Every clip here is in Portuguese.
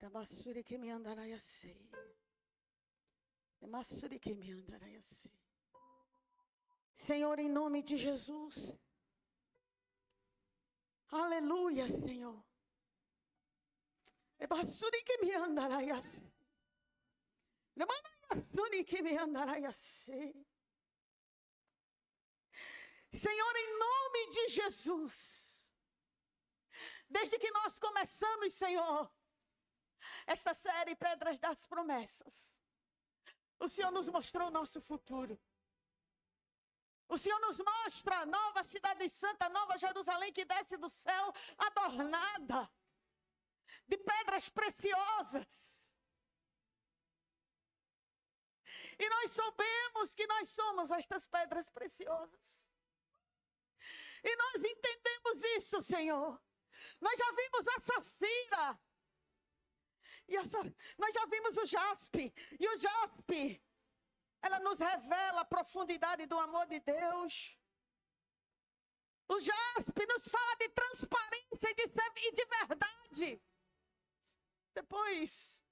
Rabassuri que me andarai assim. Rabassuri que me andarai assim. Senhor, em nome de Jesus. Aleluia, Senhor. Rabassuri que me andarai assim. Rabassuri que me andarai assim. Senhor, em nome de Jesus. Desde que nós começamos, Senhor, esta série Pedras das Promessas, o Senhor nos mostrou o nosso futuro. O Senhor nos mostra a nova cidade santa, Nova Jerusalém, que desce do céu, adornada de pedras preciosas. E nós soubemos que nós somos estas pedras preciosas. E nós entendemos isso, Senhor. Nós já vimos a safira. Nós já vimos o jaspe. E o jaspe, ela nos revela a profundidade do amor de Deus. O jaspe nos fala de transparência e de verdade. Depois,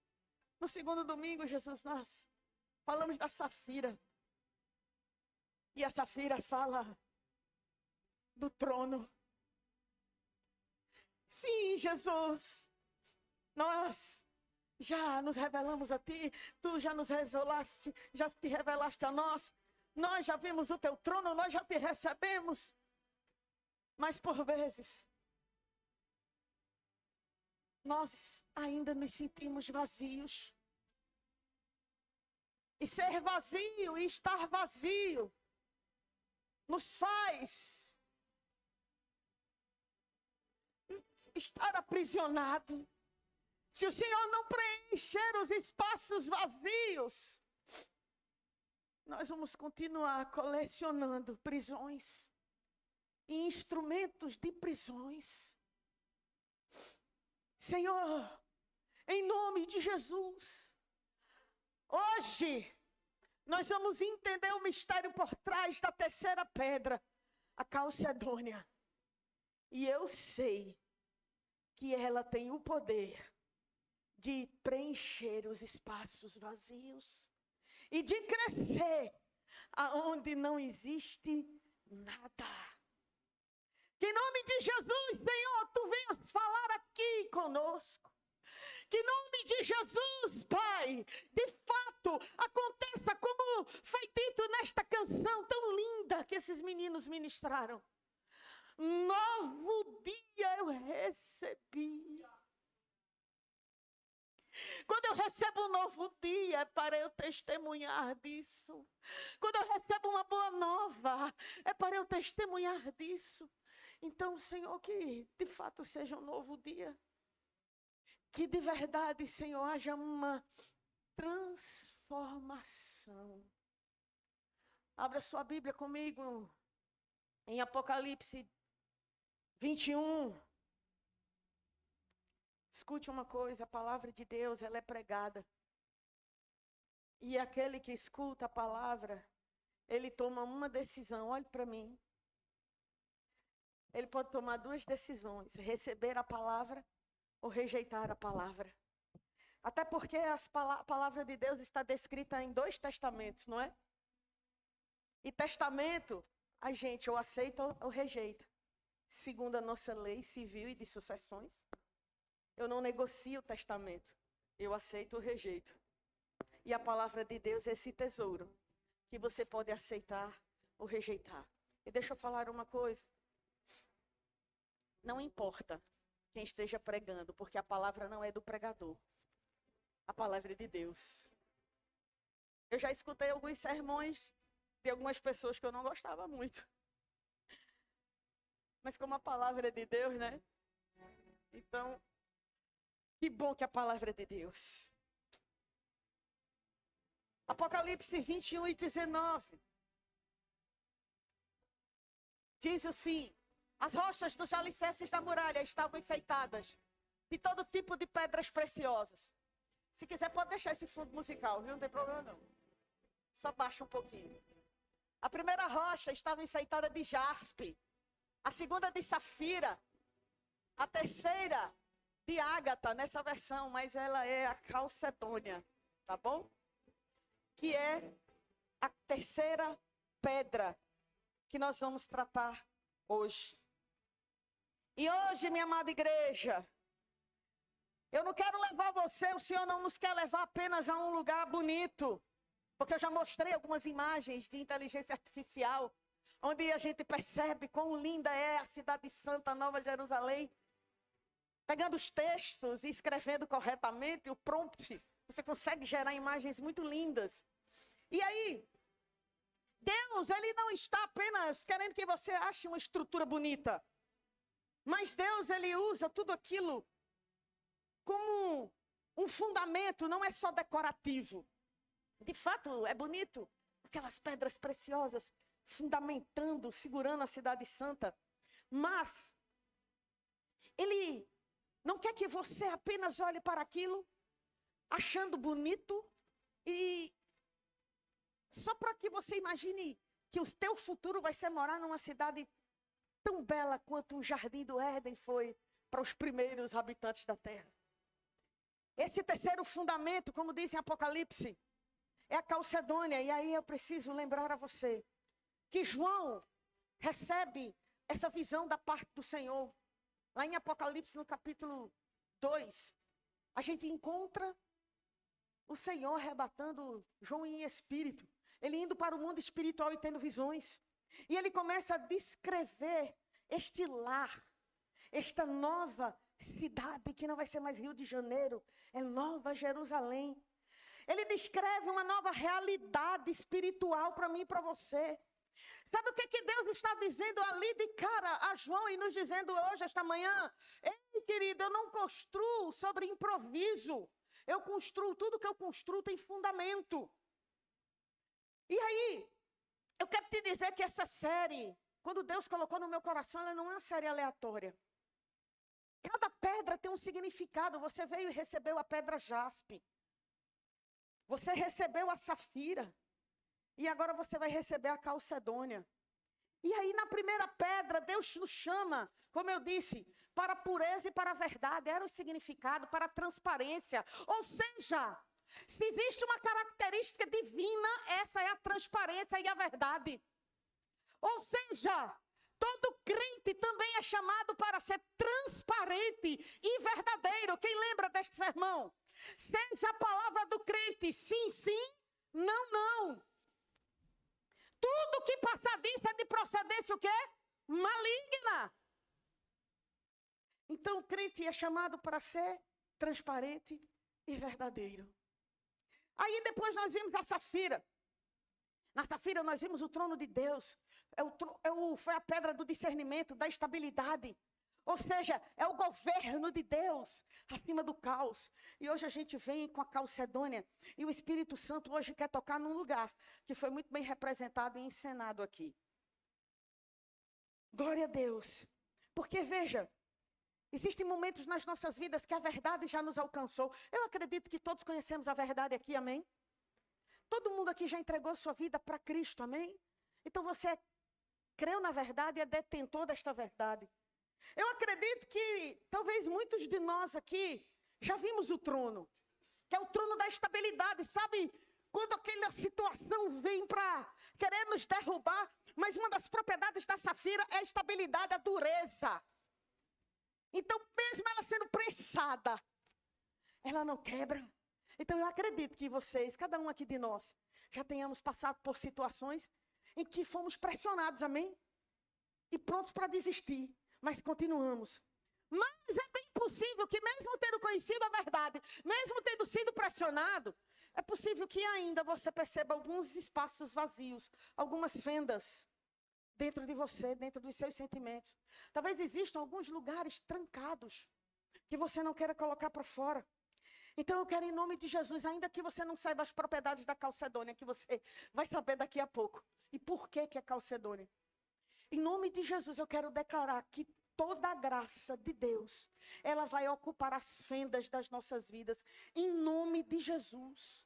no segundo domingo, Jesus, nós falamos da safira. E a safira fala do trono. Sim, Jesus, nós já nos revelamos a ti, tu já nos revelaste, já te revelaste a nós, nós já vimos o teu trono, nós já te recebemos, mas por vezes, nós ainda nos sentimos vazios. E ser vazio e estar vazio nos faz estar aprisionado. Se o Senhor não preencher os espaços vazios, nós vamos continuar colecionando prisões e instrumentos de prisões. Senhor, em nome de Jesus, hoje nós vamos entender o mistério por trás da terceira pedra, a calcedônia. E eu sei que ela tem o poder de preencher os espaços vazios e de crescer aonde não existe nada. Que em nome de Jesus, Senhor, tu venhas falar aqui conosco. Que em nome de Jesus, Pai, de fato, aconteça como foi dito nesta canção tão linda que esses meninos ministraram. Novo dia eu recebi. Quando eu recebo um novo dia, é para eu testemunhar disso. Quando eu recebo uma boa nova, é para eu testemunhar disso. Então, Senhor, que de fato seja um novo dia. Que de verdade, Senhor, haja uma transformação. Abra sua Bíblia comigo em Apocalipse 21. Escute uma coisa, a palavra de Deus, ela é pregada. E aquele que escuta a palavra, ele toma uma decisão, olhe para mim. Ele pode tomar duas decisões, receber a palavra ou rejeitar a palavra. Até porque a palavra de Deus está descrita em 2 testamentos, não é? E testamento, a gente ou aceita ou rejeita. Segundo a nossa lei civil e de sucessões, eu não negocio o testamento. Eu aceito ou rejeito. E a palavra de Deus é esse tesouro que você pode aceitar ou rejeitar. E deixa eu falar uma coisa. Não importa quem esteja pregando, porque a palavra não é do pregador. A palavra é de Deus. Eu já escutei alguns sermões de algumas pessoas que eu não gostava muito. Mas como a palavra é de Deus, né? Então, que bom que a palavra é de Deus. Apocalipse 21 e 19. Diz assim: as rochas dos alicerces da muralha estavam enfeitadas de todo tipo de pedras preciosas. Se quiser pode deixar esse fundo musical, viu? Não tem problema não. Só baixa um pouquinho. A primeira rocha estava enfeitada de jaspe. A segunda de safira. A terceira de ágata nessa versão, mas ela é a calcedônia, tá bom? Que é a terceira pedra que nós vamos tratar hoje. E hoje, minha amada igreja, eu não quero levar você, o Senhor não nos quer levar apenas a um lugar bonito, porque eu já mostrei algumas imagens de inteligência artificial, onde a gente percebe quão linda é a cidade santa, Nova Jerusalém. Pegando os textos e escrevendo corretamente, o prompt, você consegue gerar imagens muito lindas. E aí, Deus, Ele não está apenas querendo que você ache uma estrutura bonita. Mas Deus, Ele usa tudo aquilo como um fundamento, não é só decorativo. De fato, é bonito. Aquelas pedras preciosas, fundamentando, segurando a cidade santa. Mas, Ele não quer que você apenas olhe para aquilo, achando bonito, e só para que você imagine que o teu futuro vai ser morar numa cidade tão bela quanto o Jardim do Éden foi para os primeiros habitantes da terra. Esse terceiro fundamento, como diz em Apocalipse, é a calcedônia. E aí eu preciso lembrar a você que João recebe essa visão da parte do Senhor. Lá em Apocalipse, no capítulo 2, a gente encontra o Senhor arrebatando João em espírito. Ele indo para o mundo espiritual e tendo visões. E ele começa a descrever este lar, esta nova cidade, que não vai ser mais Rio de Janeiro, é Nova Jerusalém. Ele descreve uma nova realidade espiritual para mim e para você. Sabe o que Deus está dizendo ali de cara a João e nos dizendo hoje, esta manhã? Ei, querido, eu não construo sobre improviso. Eu construo, tudo que eu construo tem fundamento. E aí, eu quero te dizer que essa série, quando Deus colocou no meu coração, ela não é uma série aleatória. Cada pedra tem um significado. Você veio e recebeu a pedra jaspe. Você recebeu a safira. E agora você vai receber a calcedônia. E aí na primeira pedra, Deus nos chama, como eu disse, para a pureza e para a verdade. Era o significado, para a transparência. Ou seja, se existe uma característica divina, essa é a transparência e a verdade. Ou seja, todo crente também é chamado para ser transparente e verdadeiro. Quem lembra deste sermão? Seja a palavra do crente sim, sim, não, não. Tudo que passar disso é de procedência o quê? Maligna. Então o crente é chamado para ser transparente e verdadeiro. Aí depois nós vimos a safira. Na safira nós vimos o trono de Deus. Foi a pedra do discernimento, da estabilidade. Ou seja, é o governo de Deus acima do caos. E hoje a gente vem com a calcedônia. E o Espírito Santo hoje quer tocar num lugar que foi muito bem representado e encenado aqui. Glória a Deus. Porque veja, existem momentos nas nossas vidas que a verdade já nos alcançou. Eu acredito que todos conhecemos a verdade aqui, amém? Todo mundo aqui já entregou sua vida para Cristo, amém? Então você creu na verdade e é detentor desta verdade. Eu acredito que talvez muitos de nós aqui já vimos o trono, que é o trono da estabilidade, sabe? Quando aquela situação vem para querer nos derrubar, mas uma das propriedades da safira é a estabilidade, a dureza. Então, mesmo ela sendo prensada, ela não quebra. Então, eu acredito que vocês, cada um aqui de nós, já tenhamos passado por situações em que fomos pressionados, amém? E prontos para desistir. Mas continuamos. Mas é bem possível que mesmo tendo conhecido a verdade, mesmo tendo sido pressionado, é possível que ainda você perceba alguns espaços vazios, algumas fendas dentro de você, dentro dos seus sentimentos. Talvez existam alguns lugares trancados que você não queira colocar para fora. Então eu quero em nome de Jesus, ainda que você não saiba as propriedades da calcedônia, que você vai saber daqui a pouco. E por que é calcedônia? Em nome de Jesus, eu quero declarar que toda a graça de Deus, ela vai ocupar as fendas das nossas vidas. Em nome de Jesus.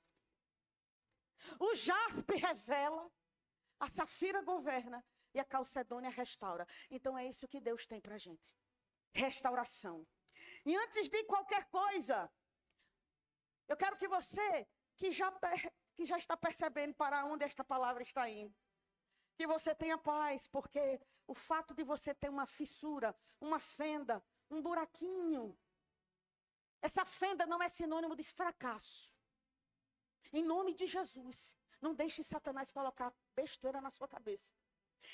O jaspe revela, a safira governa e a calcedônia restaura. Então é isso que Deus tem para a gente. Restauração. E antes de qualquer coisa, eu quero que você, que já está percebendo para onde esta palavra está indo, que você tenha paz, porque o fato de você ter uma fissura, uma fenda, um buraquinho, essa fenda não é sinônimo de fracasso. Em nome de Jesus, não deixe Satanás colocar besteira na sua cabeça.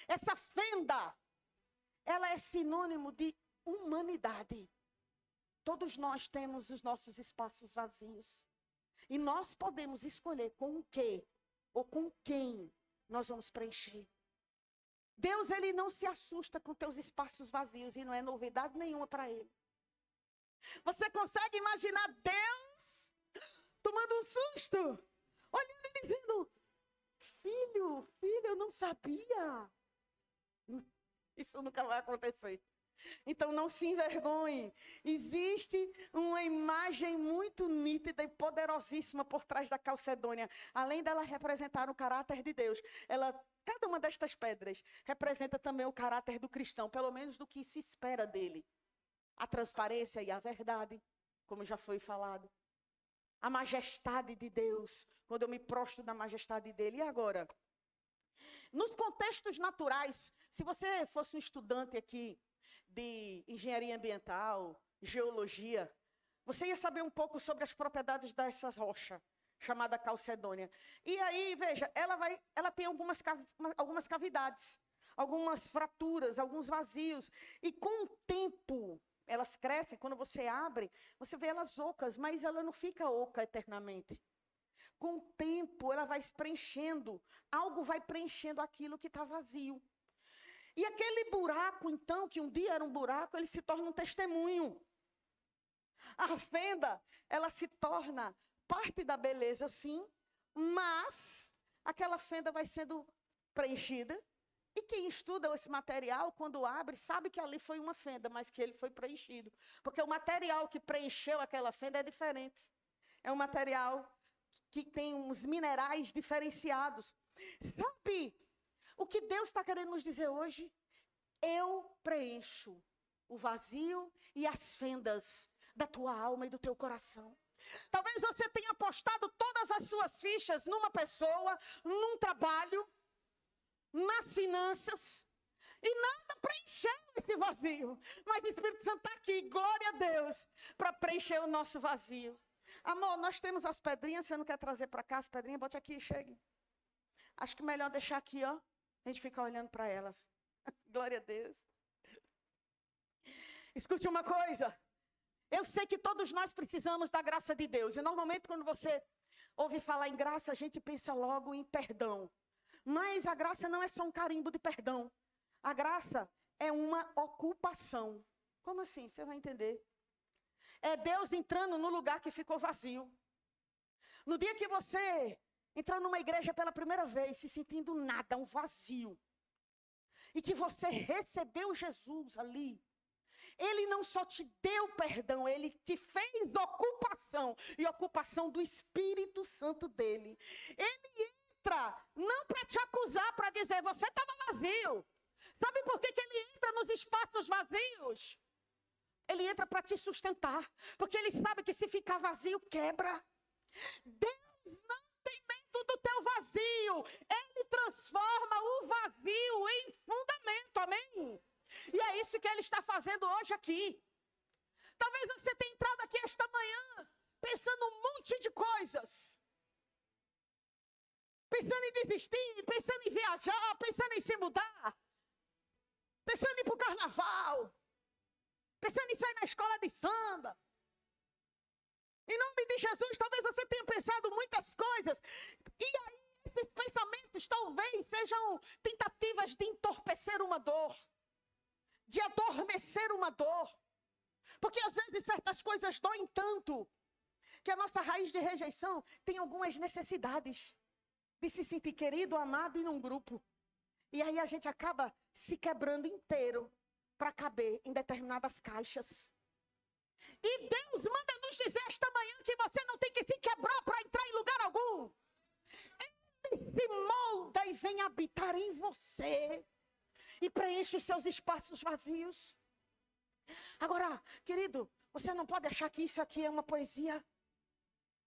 Essa fenda, ela é sinônimo de humanidade. Todos nós temos os nossos espaços vazios. E nós podemos escolher com o que ou com quem nós vamos preencher. Deus, ele não se assusta com teus espaços vazios e não é novidade nenhuma para ele. Você consegue imaginar Deus tomando um susto, olhando e dizendo: filho, eu não sabia. Isso nunca vai acontecer. Então não se envergonhe. Existe uma imagem muito nítida e poderosíssima por trás da Calcedônia. Além dela representar o caráter de Deus, cada uma destas pedras representa também o caráter do cristão, pelo menos do que se espera dele. A transparência e a verdade, como já foi falado. A majestade de Deus, quando eu me prostro na majestade dele. E agora? Nos contextos naturais, se você fosse um estudante aqui de engenharia ambiental, geologia, você ia saber um pouco sobre as propriedades dessa rocha, chamada Calcedônia. E aí, veja, ela tem algumas cavidades, algumas fraturas, alguns vazios. E com o tempo, elas crescem, quando você abre, você vê elas ocas, mas ela não fica oca eternamente. Com o tempo, ela vai se preenchendo, algo vai preenchendo aquilo que está vazio. E aquele buraco, então, que um dia era um buraco, ele se torna um testemunho. A fenda, ela se torna parte da beleza, sim, mas aquela fenda vai sendo preenchida. E quem estuda esse material, quando abre, sabe que ali foi uma fenda, mas que ele foi preenchido. Porque o material que preencheu aquela fenda é diferente. É um material que tem uns minerais diferenciados. Sabe o que Deus está querendo nos dizer hoje? Eu preencho o vazio e as fendas da tua alma e do teu coração. Talvez você tenha apostado todas as suas fichas numa pessoa, num trabalho, nas finanças, e nada preencheu esse vazio. Mas o Espírito Santo está aqui, glória a Deus, para preencher o nosso vazio. Amor, nós temos as pedrinhas, você não quer trazer para cá as pedrinhas? Bote aqui e chegue. Acho que melhor deixar aqui, ó. A gente fica olhando para elas. Glória a Deus. Escute uma coisa. Eu sei que todos nós precisamos da graça de Deus. E normalmente quando você ouve falar em graça, a gente pensa logo em perdão. Mas a graça não é só um carimbo de perdão. A graça é uma ocupação. Como assim? Você vai entender. É Deus entrando no lugar que ficou vazio. No dia que você entrou numa igreja pela primeira vez, se sentindo nada, um vazio, e que você recebeu Jesus ali, ele não só te deu perdão, ele te fez ocupação, e ocupação do Espírito Santo dele. Ele entra, não para te acusar, para dizer, você estava vazio. Sabe por que ele entra nos espaços vazios? Ele entra para te sustentar, porque ele sabe que se ficar vazio, quebra. Deus não tem medo do teu vazio. Ele transforma o vazio em fundamento, amém? E é isso que ele está fazendo hoje aqui. Talvez você tenha entrado aqui esta manhã, pensando um monte de coisas. Pensando em desistir, pensando em viajar, pensando em se mudar. Pensando em ir para o carnaval. Pensando em sair na escola de samba. Em nome de Jesus, talvez você tenha pensado muitas coisas. E aí, esses pensamentos talvez sejam tentativas de entorpecer uma dor. De adormecer uma dor. Porque às vezes certas coisas doem tanto. Que a nossa raiz de rejeição tem algumas necessidades. De se sentir querido, amado e num grupo. E aí a gente acaba se quebrando inteiro. Para caber em determinadas caixas. E Deus manda nos dizer esta manhã que você não tem que se quebrar para entrar em lugar algum. Ele se molda e vem habitar em você. E preenche os seus espaços vazios. Agora, querido, Você não pode achar que isso aqui é uma poesia.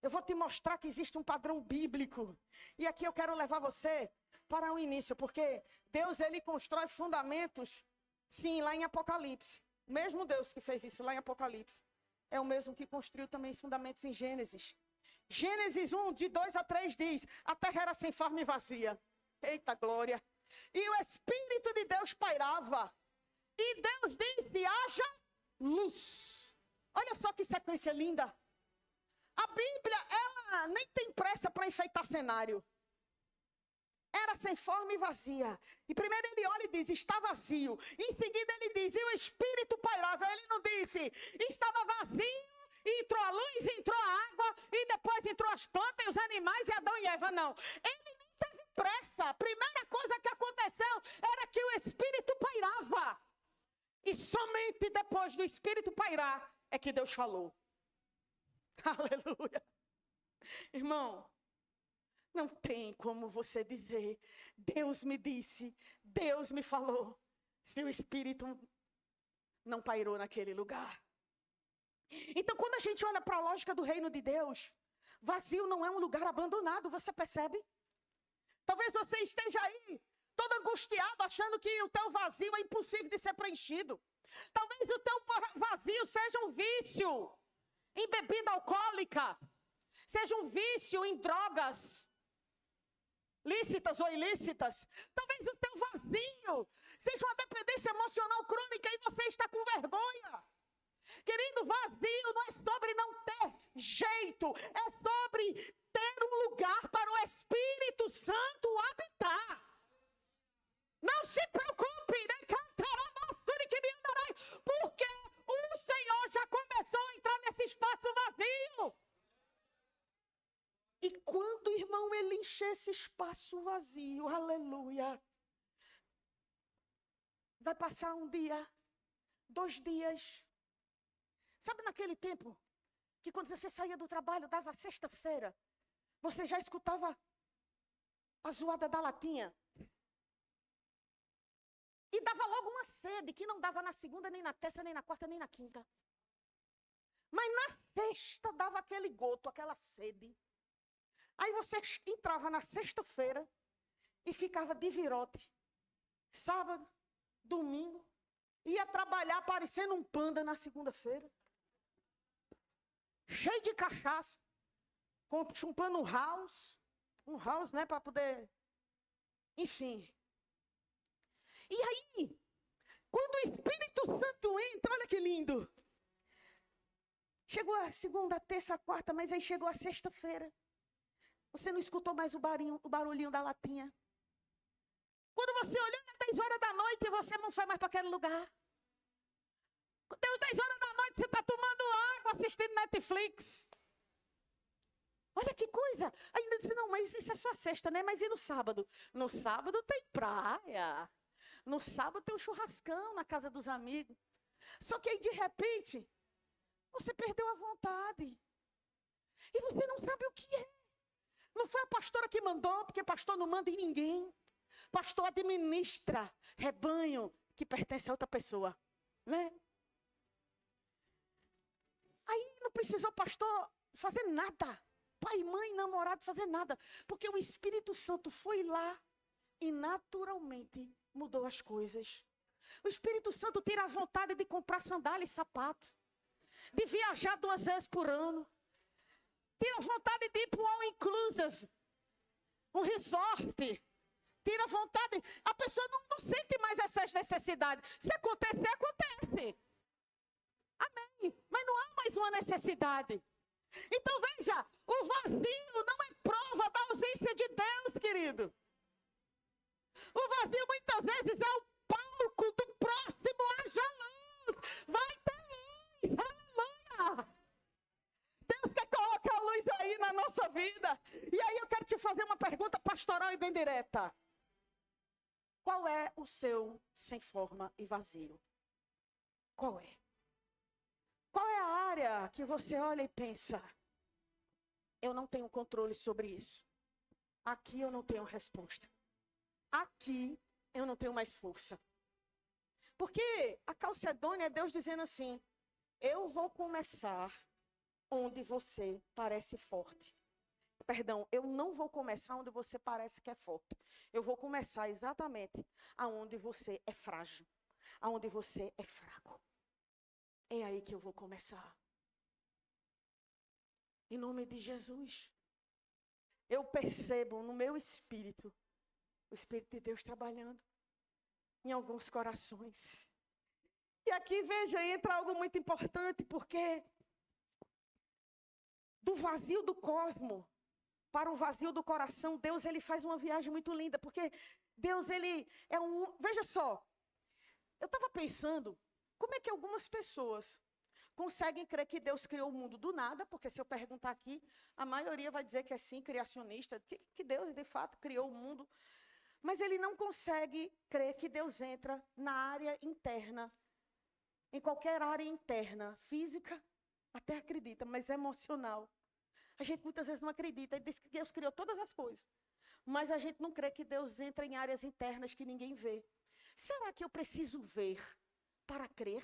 Eu vou te mostrar que existe um padrão bíblico. E aqui eu quero levar você para o início, porque Deus, ele constrói fundamentos, sim, lá em Apocalipse. O mesmo Deus que fez isso lá em Apocalipse é o mesmo que construiu também fundamentos em Gênesis. Gênesis 1, de 2 a 3 diz, a terra era sem forma e vazia. Eita glória! E o Espírito de Deus pairava. E Deus disse, haja luz. Olha só que sequência linda. A Bíblia, ela nem tem pressa para enfeitar cenário. Era sem forma e vazia. E primeiro ele olha e diz, está vazio. Em seguida ele diz, e o Espírito pairava. Ele não disse, estava vazio, e entrou a luz, entrou a água, e depois entrou as plantas, e os animais, e Adão e Eva. Não. Ele nem teve pressa. A primeira coisa que aconteceu era que o Espírito pairava. E somente depois do Espírito pairar é que Deus falou. Aleluia. Irmão, não tem como você dizer, Deus me disse, Deus me falou, se o Espírito não pairou naquele lugar. Então, quando a gente olha para a lógica do reino de Deus, vazio não é um lugar abandonado, você percebe? Talvez você esteja aí, todo angustiado, achando que o teu vazio é impossível de ser preenchido. Talvez o teu vazio seja um vício em bebida alcoólica, seja um vício em drogas, lícitas ou ilícitas. Talvez o teu vazio seja uma dependência emocional crônica e você está com vergonha. Querido, vazio não é sobre não ter jeito, é sobre ter um lugar para o Espírito Santo habitar. Não se preocupe, né? Porque o Senhor já começou a entrar nesse espaço vazio. E quando, irmão, ele encher esse espaço vazio, aleluia, vai passar um dia, 2 dias. Sabe naquele tempo, que quando você saía do trabalho, dava sexta-feira, você já escutava a zoada da latinha? E dava logo uma sede, que não dava na segunda, nem na terça, nem na quarta, nem na quinta. Mas na sexta dava aquele goto, aquela sede. Aí você entrava na sexta-feira e ficava de virote. Sábado, domingo, ia trabalhar parecendo um panda na segunda-feira. Cheio de cachaça, chumpando um house, né, para poder, enfim. E aí, quando o Espírito Santo entra, olha que lindo. Chegou a segunda, terça, quarta, mas aí chegou a sexta-feira. Você não escutou mais o barulhinho da latinha. Quando você olhou, às 10 horas da noite, você não foi mais para aquele lugar. Deu 10 horas da noite, você está tomando água, assistindo Netflix. Olha que coisa. Ainda disse, não, mas isso é só sexta, né? Mas e no sábado? No sábado tem praia. No sábado tem um churrascão na casa dos amigos. Só que aí, de repente, você perdeu a vontade. E você não sabe o que é. Não foi a pastora que mandou, porque pastor não manda em ninguém. Pastor administra rebanho que pertence a outra pessoa, né? Aí não precisou pastor fazer nada. Pai, mãe, namorado, fazer nada. Porque o Espírito Santo foi lá e naturalmente mudou as coisas. O Espírito Santo tira a vontade de comprar sandália e sapato. De viajar 2 vezes por ano. Tira a vontade de ir para um all-inclusive. Um resort. Tira a vontade. A pessoa não sente mais essas necessidades. Se acontecer, acontece. Amém. Mas não há mais uma necessidade. Então veja, o vazio não é prova da ausência de Deus, querido. O vazio muitas vezes é o palco do próximo haja luz. Vai ter luz. Aleluia. Deus quer colocar a luz aí na nossa vida. E aí eu quero te fazer uma pergunta pastoral e bem direta. Qual é o seu sem forma e vazio? Qual é? Qual é a área que você olha e pensa, eu não tenho controle sobre isso. Aqui eu não tenho resposta. Aqui eu não tenho mais força. Porque a Calcedônia é Deus dizendo assim, Eu vou começar onde você parece forte. Perdão, eu não vou começar onde você parece que é forte. Eu vou começar exatamente aonde você é frágil, aonde você é fraco. É aí que eu vou começar. Em nome de Jesus. Eu percebo no meu espírito, o Espírito de Deus trabalhando em alguns corações. E aqui, veja, entra algo muito importante, porque do vazio do cosmo para o vazio do coração, Deus, ele faz uma viagem muito linda, porque Deus, ele é Veja só, eu estava pensando, como é que algumas pessoas conseguem crer que Deus criou o mundo do nada, porque se eu perguntar aqui, a maioria vai dizer que é sim, criacionista, que Deus, de fato, criou o mundo, mas ele não consegue crer que Deus entra na área interna, em qualquer área interna, física, até acredita, mas emocional. A gente muitas vezes não acredita, ele diz que Deus criou todas as coisas. Mas a gente não crê que Deus entra em áreas internas que ninguém vê. Será que eu preciso ver para crer?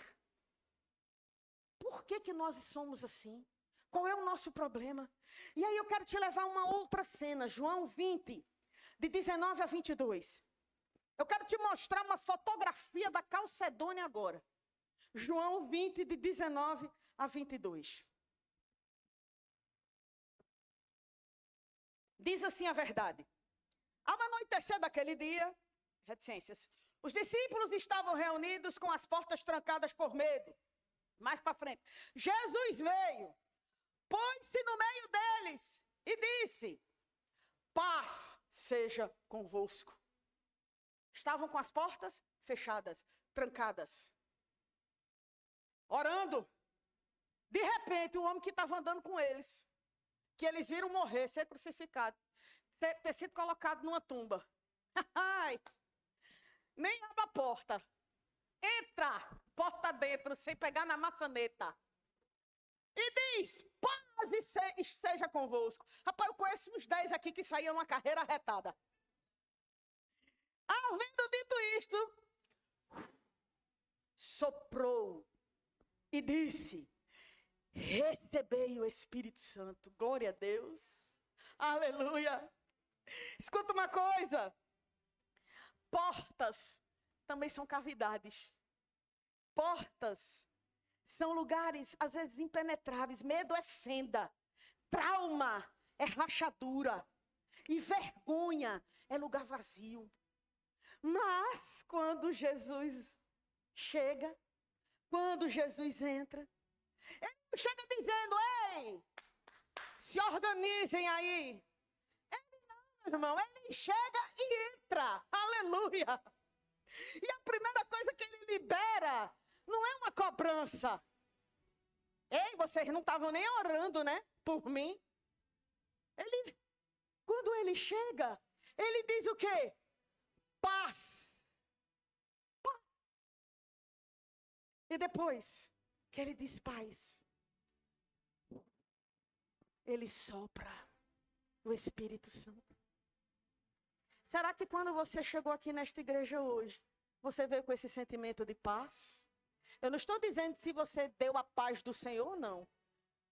Por que nós somos assim? Qual é o nosso problema? E aí eu quero te levar a uma outra cena, João 20, de 19 a 22. Eu quero te mostrar uma fotografia da Calcedônia agora. João 20, de 19 a 22. Diz assim a verdade. Ao anoitecer daquele dia, reticências, os discípulos estavam reunidos com as portas trancadas por medo. Mais para frente. Jesus veio, pôs-se no meio deles e disse: paz seja convosco. Estavam com as portas fechadas, trancadas, orando. De repente, o homem que estava andando com eles, que eles viram morrer, ser crucificado, ter sido colocado numa tumba. Nem abre a porta. Entra, porta dentro, sem pegar na maçaneta. E diz, paz seja convosco. Rapaz, eu conheço uns 10 aqui que saíam uma carreira arretada. Havendo dito isto, soprou e disse, recebei o Espírito Santo. Glória a Deus. Aleluia. Escuta uma coisa. Portas também são cavidades. Portas são lugares, às vezes, impenetráveis. Medo é fenda. Trauma é rachadura. E vergonha é lugar vazio. Mas, quando Jesus chega, quando Jesus entra, ele não chega dizendo, ei, se organizem aí. Ele não, irmão, ele chega e entra. Aleluia. E a primeira coisa que ele libera não é uma cobrança. Ei, vocês não estavam nem orando, né? Por mim. Quando ele chega, ele diz o quê? Paz. Paz. E depois que ele diz paz, ele sopra o Espírito Santo. Será que quando você chegou aqui nesta igreja hoje, você veio com esse sentimento de paz? Eu não estou dizendo se você deu a paz do Senhor ou não.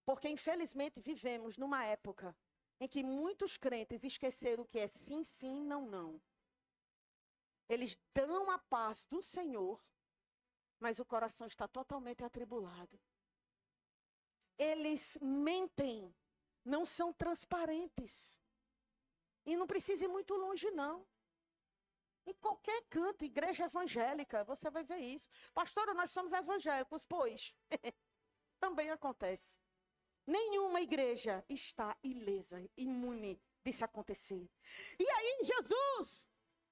Porque, infelizmente, vivemos numa época em que muitos crentes esqueceram o que é sim, sim, não, não. Eles dão a paz do Senhor, mas o coração está totalmente atribulado. Eles mentem, não são transparentes. E não precisa ir muito longe, não. Em qualquer canto, igreja evangélica, você vai ver isso. Pastora, nós somos evangélicos, pois. Também acontece. Nenhuma igreja está ilesa, imune disso acontecer. E aí, Jesus,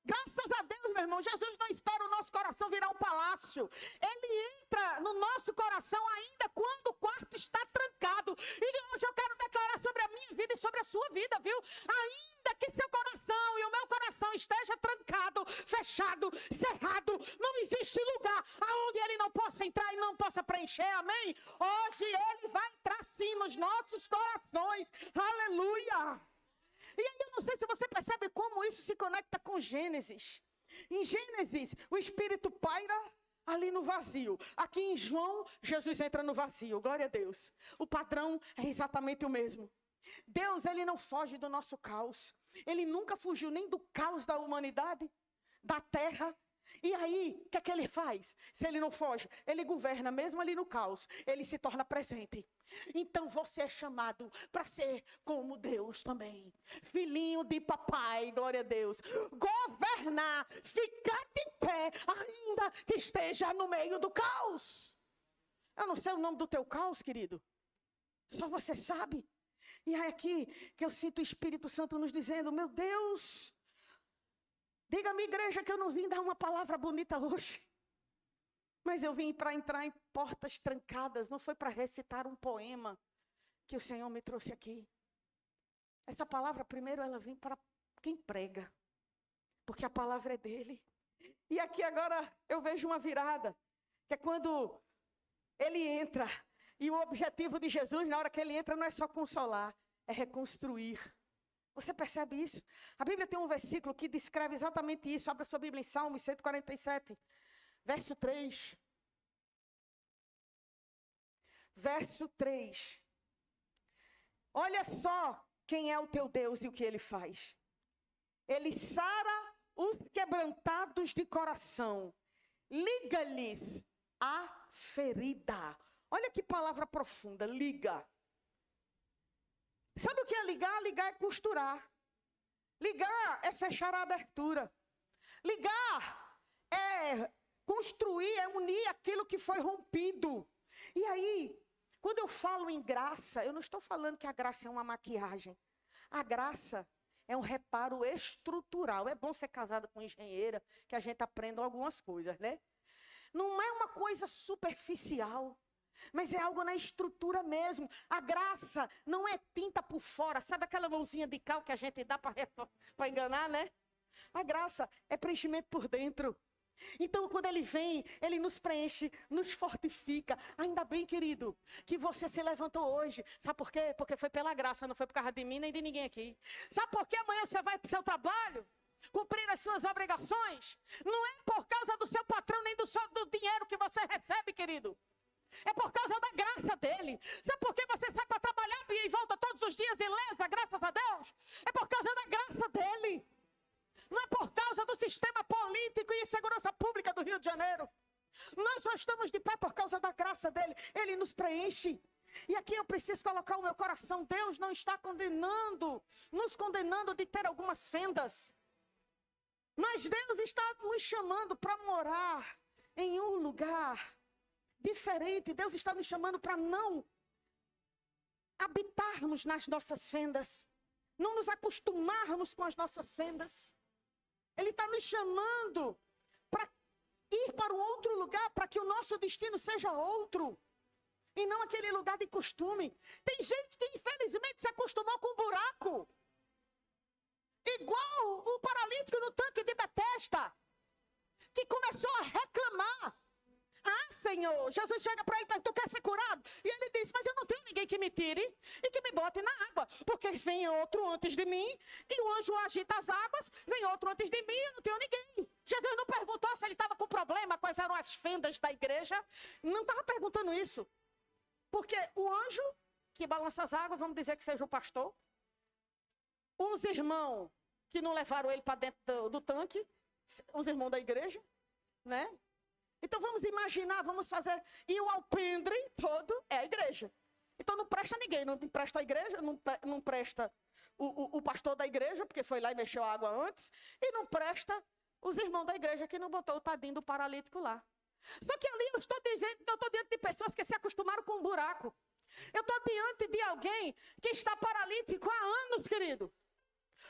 graças a Deus, meu irmão, Jesus não espera o nosso coração virar um palácio. Ele entra no nosso coração ainda quando o quarto está trancado. E hoje eu quero declarar sobre a minha vida e sobre a sua vida, viu? Ainda que seu coração e o meu coração esteja trancado, fechado, cerrado, não existe lugar aonde ele não possa entrar e não possa preencher, amém? Hoje ele vai entrar sim nos nossos corações, aleluia! E aí eu não sei se você percebe como isso se conecta com Gênesis. Em Gênesis, o Espírito paira, ali no vazio. Aqui em João, Jesus entra no vazio. Glória a Deus. O padrão é exatamente o mesmo. Deus, ele não foge do nosso caos. Ele nunca fugiu nem do caos da humanidade, da terra. E aí, o que é que ele faz? Se ele não foge, ele governa mesmo ali no caos. Ele se torna presente. Então você é chamado para ser como Deus também. Filhinho de papai, glória a Deus. Governar, ficar de pé, ainda que esteja no meio do caos. Eu não sei o nome do teu caos, querido. Só você sabe. E é aqui que eu sinto o Espírito Santo nos dizendo, meu Deus, diga-me, igreja, que eu não vim dar uma palavra bonita hoje. Mas eu vim para entrar em portas trancadas, não foi para recitar um poema que o Senhor me trouxe aqui. Essa palavra, primeiro, ela vem para quem prega, porque a palavra é dele. E aqui agora eu vejo uma virada, que é quando ele entra, e o objetivo de Jesus, na hora que ele entra, não é só consolar, é reconstruir. Você percebe isso? A Bíblia tem um versículo que descreve exatamente isso. Abra sua Bíblia em Salmos 147. Verso 3. Verso 3. Olha só quem é o teu Deus e o que ele faz. Ele sara os quebrantados de coração. Liga-lhes a ferida. Olha que palavra profunda, liga. Sabe o que é ligar? Ligar é costurar. Ligar é fechar a abertura. Ligar é construir, é unir aquilo que foi rompido. E aí, quando eu falo em graça, eu não estou falando que a graça é uma maquiagem. A graça é um reparo estrutural. É bom ser casada com engenheira, que a gente aprenda algumas coisas, né? Não é uma coisa superficial, mas é algo na estrutura mesmo. A graça não é tinta por fora. Sabe aquela mãozinha de cal que a gente dá para enganar, né? A graça é preenchimento por dentro. Então, quando ele vem, ele nos preenche, nos fortifica. Ainda bem, querido, que você se levantou hoje. Sabe por quê? Porque foi pela graça, não foi por causa de mim nem de ninguém aqui. Sabe por que amanhã você vai para o seu trabalho? Cumprir as suas obrigações? Não é por causa do seu patrão, nem do dinheiro que você recebe, querido. É por causa da graça dele. Sabe por que você sai para trabalhar e volta todos os dias ilesa, graças a Deus? É por causa da graça dele. Não é por causa do sistema político e segurança pública do Rio de Janeiro. Nós só estamos de pé por causa da graça dele. Ele nos preenche. E aqui eu preciso colocar o meu coração. Deus não está nos condenando de ter algumas fendas. Mas Deus está nos chamando para morar em um lugar diferente. Deus está nos chamando para não habitarmos nas nossas fendas. Não nos acostumarmos com as nossas fendas. Ele está nos chamando para ir para um outro lugar, para que o nosso destino seja outro. E não aquele lugar de costume. Tem gente que infelizmente se acostumou com um buraco. Igual o paralítico no tanque de Betesda, que começou a reclamar. Ah, Senhor, Jesus chega para ele e pergunta, tu quer ser curado? E ele diz, mas eu não tenho ninguém que me tire e que me bote na água, porque vem outro antes de mim, e o anjo agita as águas, vem outro antes de mim, eu não tenho ninguém. Jesus não perguntou se ele estava com problema, quais eram as fendas da igreja, não estava perguntando isso. Porque o anjo que balança as águas, vamos dizer que seja o pastor, os irmãos que não levaram ele para dentro do tanque, os irmãos da igreja, né? Então vamos imaginar, vamos fazer, e o alpendre todo é a igreja. Então não presta ninguém, não presta a igreja, não presta o pastor da igreja, porque foi lá e mexeu a água antes, e não presta os irmãos da igreja que não botou o tadinho do paralítico lá. Só que ali eu estou diante de pessoas que se acostumaram com um buraco. Eu estou diante de alguém que está paralítico há anos, querido.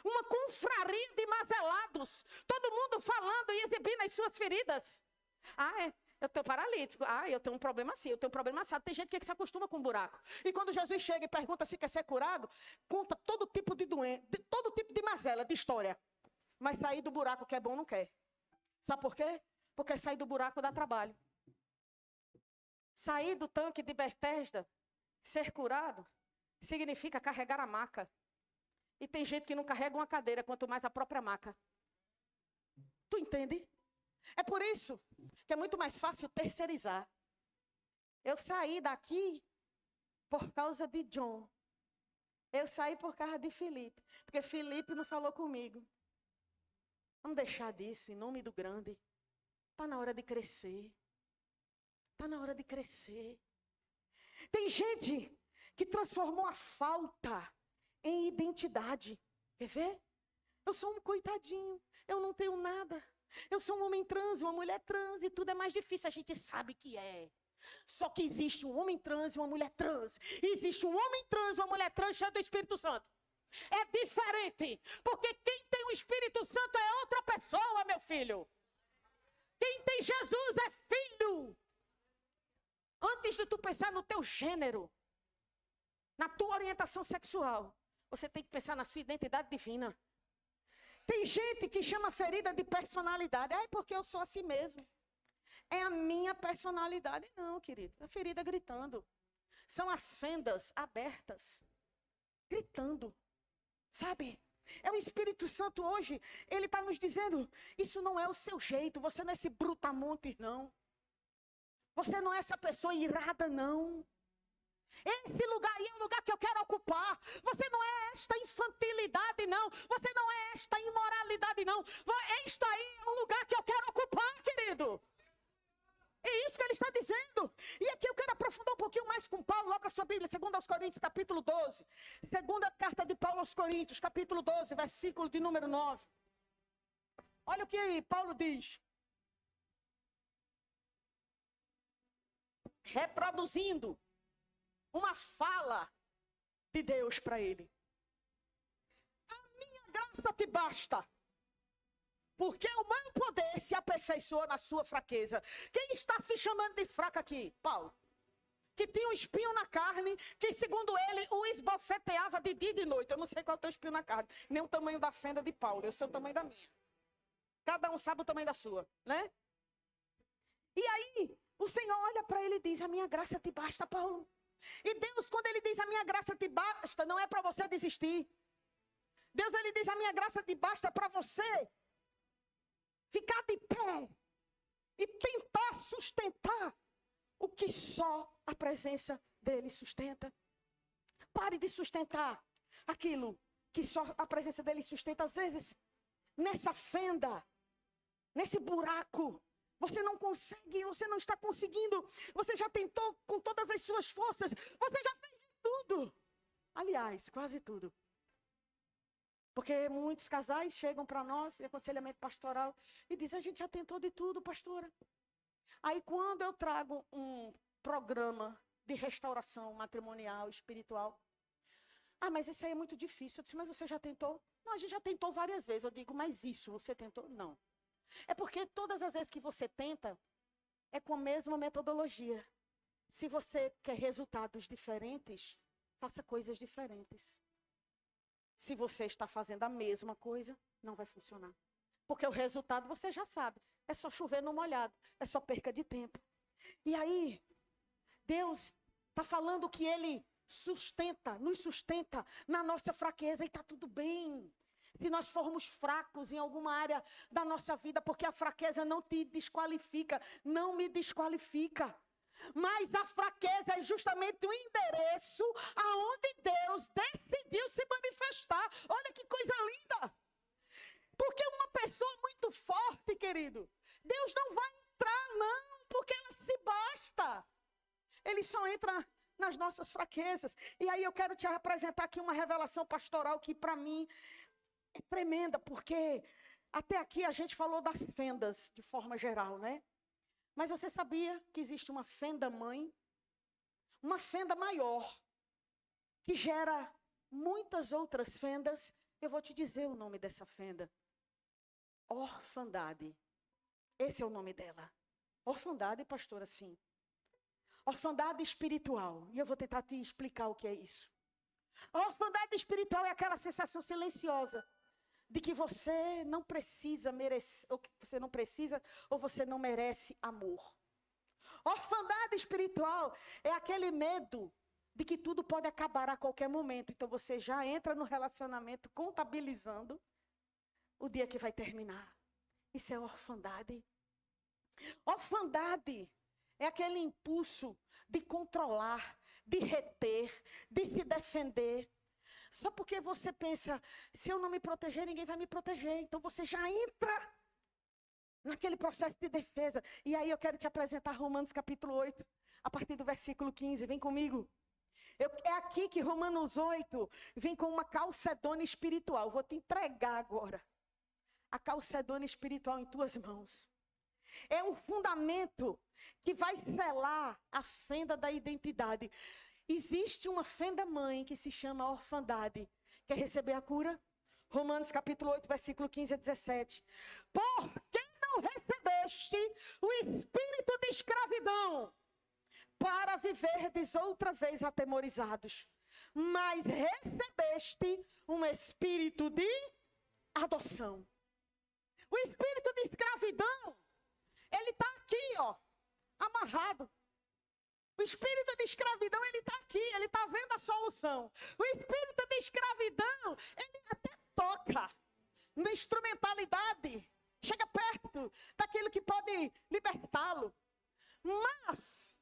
Uma confraria de mazelados, todo mundo falando e exibindo as suas feridas. Ah, eu estou paralítico. Ah, eu tenho um problema assim, eu tenho um problema assado. Tem gente que se acostuma com um buraco. E quando Jesus chega e pergunta se quer ser curado, conta todo tipo de doença, todo tipo de mazela, de história. Mas sair do buraco que é bom não quer. Sabe por quê? Porque sair do buraco dá trabalho. Sair do tanque de Betesda, ser curado, significa carregar a maca. E tem gente que não carrega uma cadeira, quanto mais a própria maca. Tu entende? É por isso Que é muito mais fácil terceirizar. Eu saí daqui por causa de John. Eu saí por causa de Felipe. Porque Felipe não falou comigo. Vamos deixar disso, em nome do grande. Está na hora de crescer. Está na hora de crescer. Tem gente que transformou a falta em identidade. Quer ver? Eu sou um coitadinho. Eu não tenho nada. Eu sou um homem trans, uma mulher trans. E tudo é mais difícil. A gente sabe que é. Só que existe um homem trans e uma mulher trans. Existe um homem trans e uma mulher trans cheia do Espírito Santo. É diferente. Porque quem tem o Espírito Santo é outra pessoa, meu filho. Quem tem Jesus é filho. Antes de tu pensar no teu gênero, na tua orientação sexual, você tem que pensar na sua identidade divina. Tem gente que chama a ferida de personalidade. É porque eu sou assim mesmo. É a minha personalidade. Não, querido. A ferida gritando. São as fendas abertas. Gritando. Sabe? É o Espírito Santo hoje. Ele está nos dizendo, isso não é o seu jeito. Você não é esse brutamontes, não. Você não é essa pessoa irada, não. Esse lugar aí é o lugar que eu quero ocupar. Você não é esta infantilidade, não. Você não é esta imoralidade, não. Este aí é o lugar que eu quero ocupar, querido. É isso que ele está dizendo. E aqui eu quero aprofundar um pouquinho mais com Paulo. Abra sua Bíblia, 2 aos Coríntios, capítulo 12. Segunda carta de Paulo aos Coríntios, capítulo 12, versículo de número 9. Olha o que Paulo diz. Reproduzindo uma fala de Deus para ele. A minha graça te basta, porque o meu poder se aperfeiçoa na sua fraqueza. Quem está se chamando de fraca aqui? Paulo. Que tinha um espinho na carne, que segundo ele o esbofeteava de dia e de noite. Eu não sei qual é o teu espinho na carne, nem o tamanho da fenda de Paulo, eu sei o tamanho da minha. Cada um sabe o tamanho da sua, né? E aí, o Senhor olha para ele e diz, a minha graça te basta, Paulo. E Deus, quando ele diz, a minha graça te basta, não é para você desistir. Deus, ele diz, a minha graça te basta para você ficar de pé e tentar sustentar o que só a presença dele sustenta. Pare de sustentar aquilo que só a presença dele sustenta. Às vezes, nessa fenda, nesse buraco, você não consegue, você não está conseguindo. Você já tentou com todas as suas forças. Você já fez de tudo. Aliás, quase tudo. Porque muitos casais chegam para nós, em aconselhamento pastoral, e dizem, a gente já tentou de tudo, pastora. Aí quando eu trago um programa de restauração matrimonial, espiritual, mas isso aí é muito difícil. Eu disse, mas você já tentou? Não, a gente já tentou várias vezes. Eu digo, mas isso você tentou? Não. É porque todas as vezes que você tenta, é com a mesma metodologia. Se você quer resultados diferentes, faça coisas diferentes. Se você está fazendo a mesma coisa, não vai funcionar. Porque o resultado você já sabe. É só chover no molhado. É só perca de tempo. E aí, Deus está falando que Ele nos sustenta na nossa fraqueza. E está tudo bem. Se nós formos fracos em alguma área da nossa vida, porque a fraqueza não te desqualifica, não me desqualifica. Mas a fraqueza é justamente o endereço aonde Deus decidiu se manifestar. Olha que coisa linda. Porque uma pessoa muito forte, querido, Deus não vai entrar, não, porque ela se basta. Ele só entra nas nossas fraquezas. E aí eu quero te apresentar aqui uma revelação pastoral que para mim é tremenda, porque até aqui a gente falou das fendas de forma geral, né? Mas você sabia que existe uma fenda mãe? Uma fenda maior, que gera muitas outras fendas. Eu vou te dizer o nome dessa fenda. Orfandade. Esse é o nome dela. Orfandade, pastora, sim. Orfandade espiritual. E eu vou tentar te explicar o que é isso. A orfandade espiritual é aquela sensação silenciosa de que você não precisa merecer, ou que você não precisa, ou você não merece amor. Orfandade espiritual é aquele medo de que tudo pode acabar a qualquer momento. Então você já entra no relacionamento contabilizando o dia que vai terminar. Isso é orfandade. Orfandade é aquele impulso de controlar, de reter, de se defender. Só porque você pensa, se eu não me proteger, ninguém vai me proteger. Então você já entra naquele processo de defesa. E aí eu quero te apresentar Romanos capítulo 8, a partir do versículo 15. Vem comigo. É aqui que Romanos 8 vem com uma calcedônia espiritual. Vou te entregar agora a calcedônia espiritual em tuas mãos. É um fundamento que vai selar a fenda da identidade. Existe uma fenda mãe que se chama orfandade. Quer receber a cura? Romanos capítulo 8, versículo 15 a 17. Por que não recebeste o espírito de escravidão para viverdes outra vez atemorizados? Mas recebeste um espírito de adoção. O espírito de escravidão, ele está aqui, ó, amarrado. O espírito de escravidão, ele está aqui, ele está vendo a solução. O espírito de escravidão, ele até toca na instrumentalidade, chega perto daquilo que pode libertá-lo. Mas,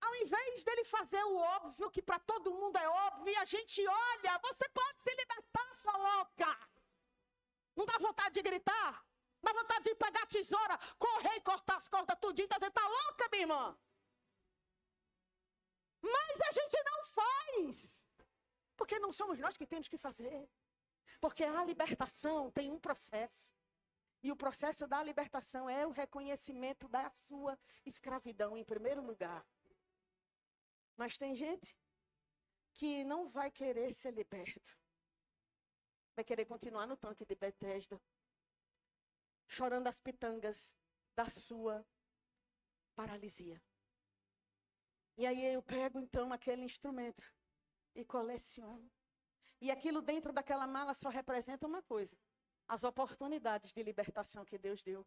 ao invés dele fazer o óbvio, que para todo mundo é óbvio, e a gente olha, você pode se libertar, sua louca. Não dá vontade de gritar? Dá vontade de pegar a tesoura, correr e cortar as cordas tudinho, tá dizendo, tá louca, minha irmã? Mas a gente não faz. Porque não somos nós que temos que fazer. Porque a libertação tem um processo. E o processo da libertação é o reconhecimento da sua escravidão, em primeiro lugar. Mas tem gente que não vai querer ser liberto. Vai querer continuar no tanque de Betesda, chorando as pitangas da sua paralisia. E aí eu pego então aquele instrumento e coleciono. E aquilo dentro daquela mala só representa uma coisa: as oportunidades de libertação que Deus deu.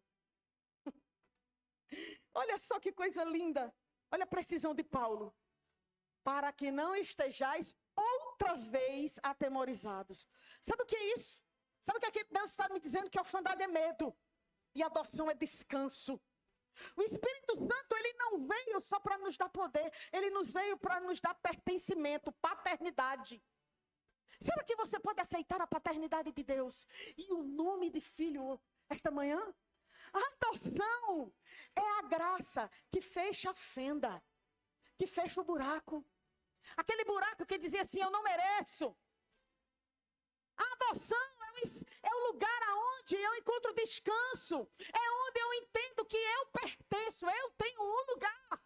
Olha só que coisa linda. Olha a precisão de Paulo. Para que não estejais outra vez atemorizados. Sabe o que é isso? Sabe o que aqui Deus está me dizendo? Que orfandade é medo. E adoção é descanso. O Espírito Santo, ele não veio só para nos dar poder. Ele nos veio para nos dar pertencimento, paternidade. Será que você pode aceitar a paternidade de Deus? E o nome de filho esta manhã? A adoção é a graça que fecha a fenda, que fecha o buraco. Aquele buraco que dizia assim, eu não mereço. A adoção é o lugar aonde eu encontro descanso. É onde eu entendo que eu pertenço, eu tenho um lugar.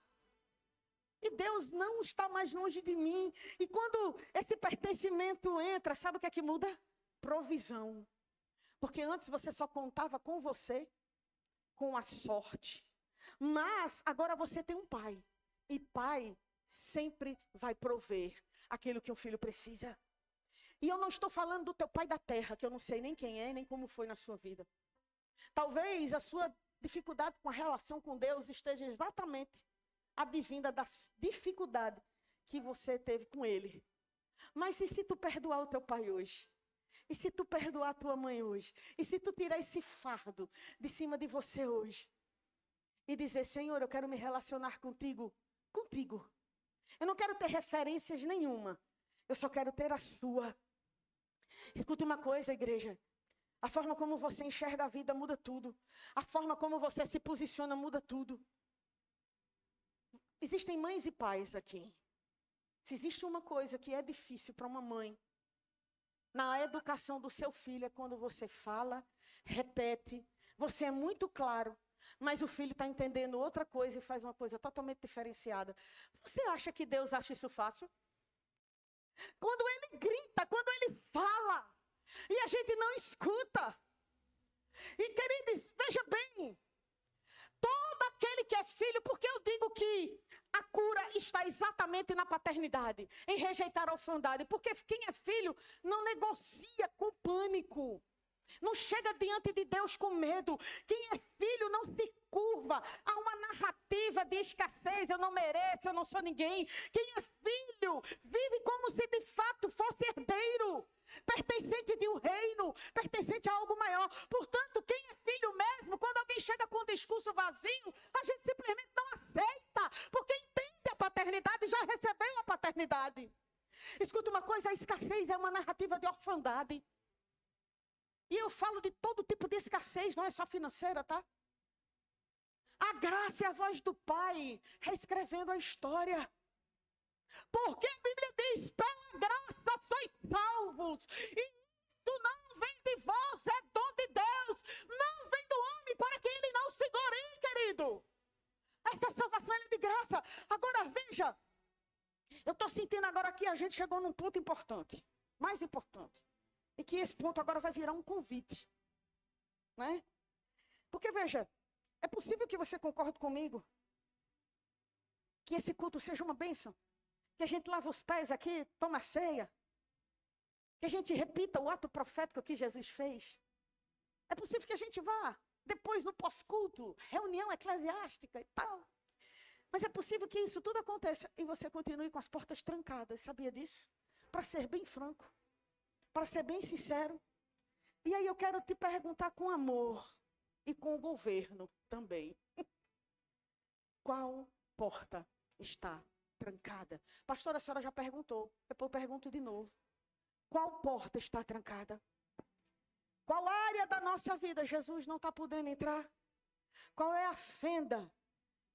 E Deus não está mais longe de mim. E quando esse pertencimento entra, sabe o que é que muda? Provisão. Porque antes você só contava com você, com a sorte. Mas agora você tem um pai. E pai sempre vai prover aquilo que um filho precisa. E eu não estou falando do teu pai da terra, que eu não sei nem quem é, nem como foi na sua vida. Talvez a sua dificuldade com a relação com Deus esteja exatamente advinda da dificuldade que você teve com Ele. Mas e se tu perdoar o teu pai hoje? E se tu perdoar a tua mãe hoje? E se tu tirar esse fardo de cima de você hoje? E dizer, Senhor, eu quero me relacionar contigo. Eu não quero ter referências nenhuma. Eu só quero ter a sua. Escute uma coisa, igreja. A forma como você enxerga a vida muda tudo. A forma como você se posiciona muda tudo. Existem mães e pais aqui. Se existe uma coisa que é difícil para uma mãe, na educação do seu filho, é quando você fala, repete, você é muito claro, mas o filho está entendendo outra coisa e faz uma coisa totalmente diferenciada. Você acha que Deus acha isso fácil? Quando ele grita, quando ele fala, e a gente não escuta. E queridos, veja bem, todo aquele que é filho, porque eu digo que a cura está exatamente na paternidade, em rejeitar a orfandade, porque quem é filho não negocia com pânico. Não chega diante de Deus com medo. Quem é filho não se curva a uma narrativa de escassez. Eu não mereço, eu não sou ninguém. Quem é filho vive como se de fato fosse herdeiro. Pertence pertencente de um reino, pertencente a algo maior. Portanto, quem é filho mesmo, quando alguém chega com um discurso vazio, a gente simplesmente não aceita, porque entende a paternidade, já recebeu a paternidade. Escuta uma coisa, a escassez é uma narrativa de orfandade. E eu falo de todo tipo de escassez, não é só financeira, tá? A graça é a voz do Pai, reescrevendo a história. Porque a Bíblia diz, pela graça sois salvos. E isto não vem de vós, é dom de Deus. Não vem do homem para que ele não se glorie, querido. Essa salvação é de graça. Agora veja, eu estou sentindo agora que a gente chegou num ponto importante. Mais importante. E que esse ponto agora vai virar um convite. Né? Porque veja, é possível que você concorde comigo que esse culto seja uma bênção? Que a gente lava os pés aqui, toma ceia. Que a gente repita o ato profético que Jesus fez. É possível que a gente vá depois no pós-culto, reunião eclesiástica e tal. Mas é possível que isso tudo aconteça e você continue com as portas trancadas. Sabia disso? Para ser bem franco. Para ser bem sincero. E aí eu quero te perguntar com amor e com o governo também. Qual porta está trancada? Pastora, a senhora já perguntou. Depois eu pergunto de novo. Qual porta está trancada? Qual área da nossa vida Jesus não está podendo entrar? Qual é a fenda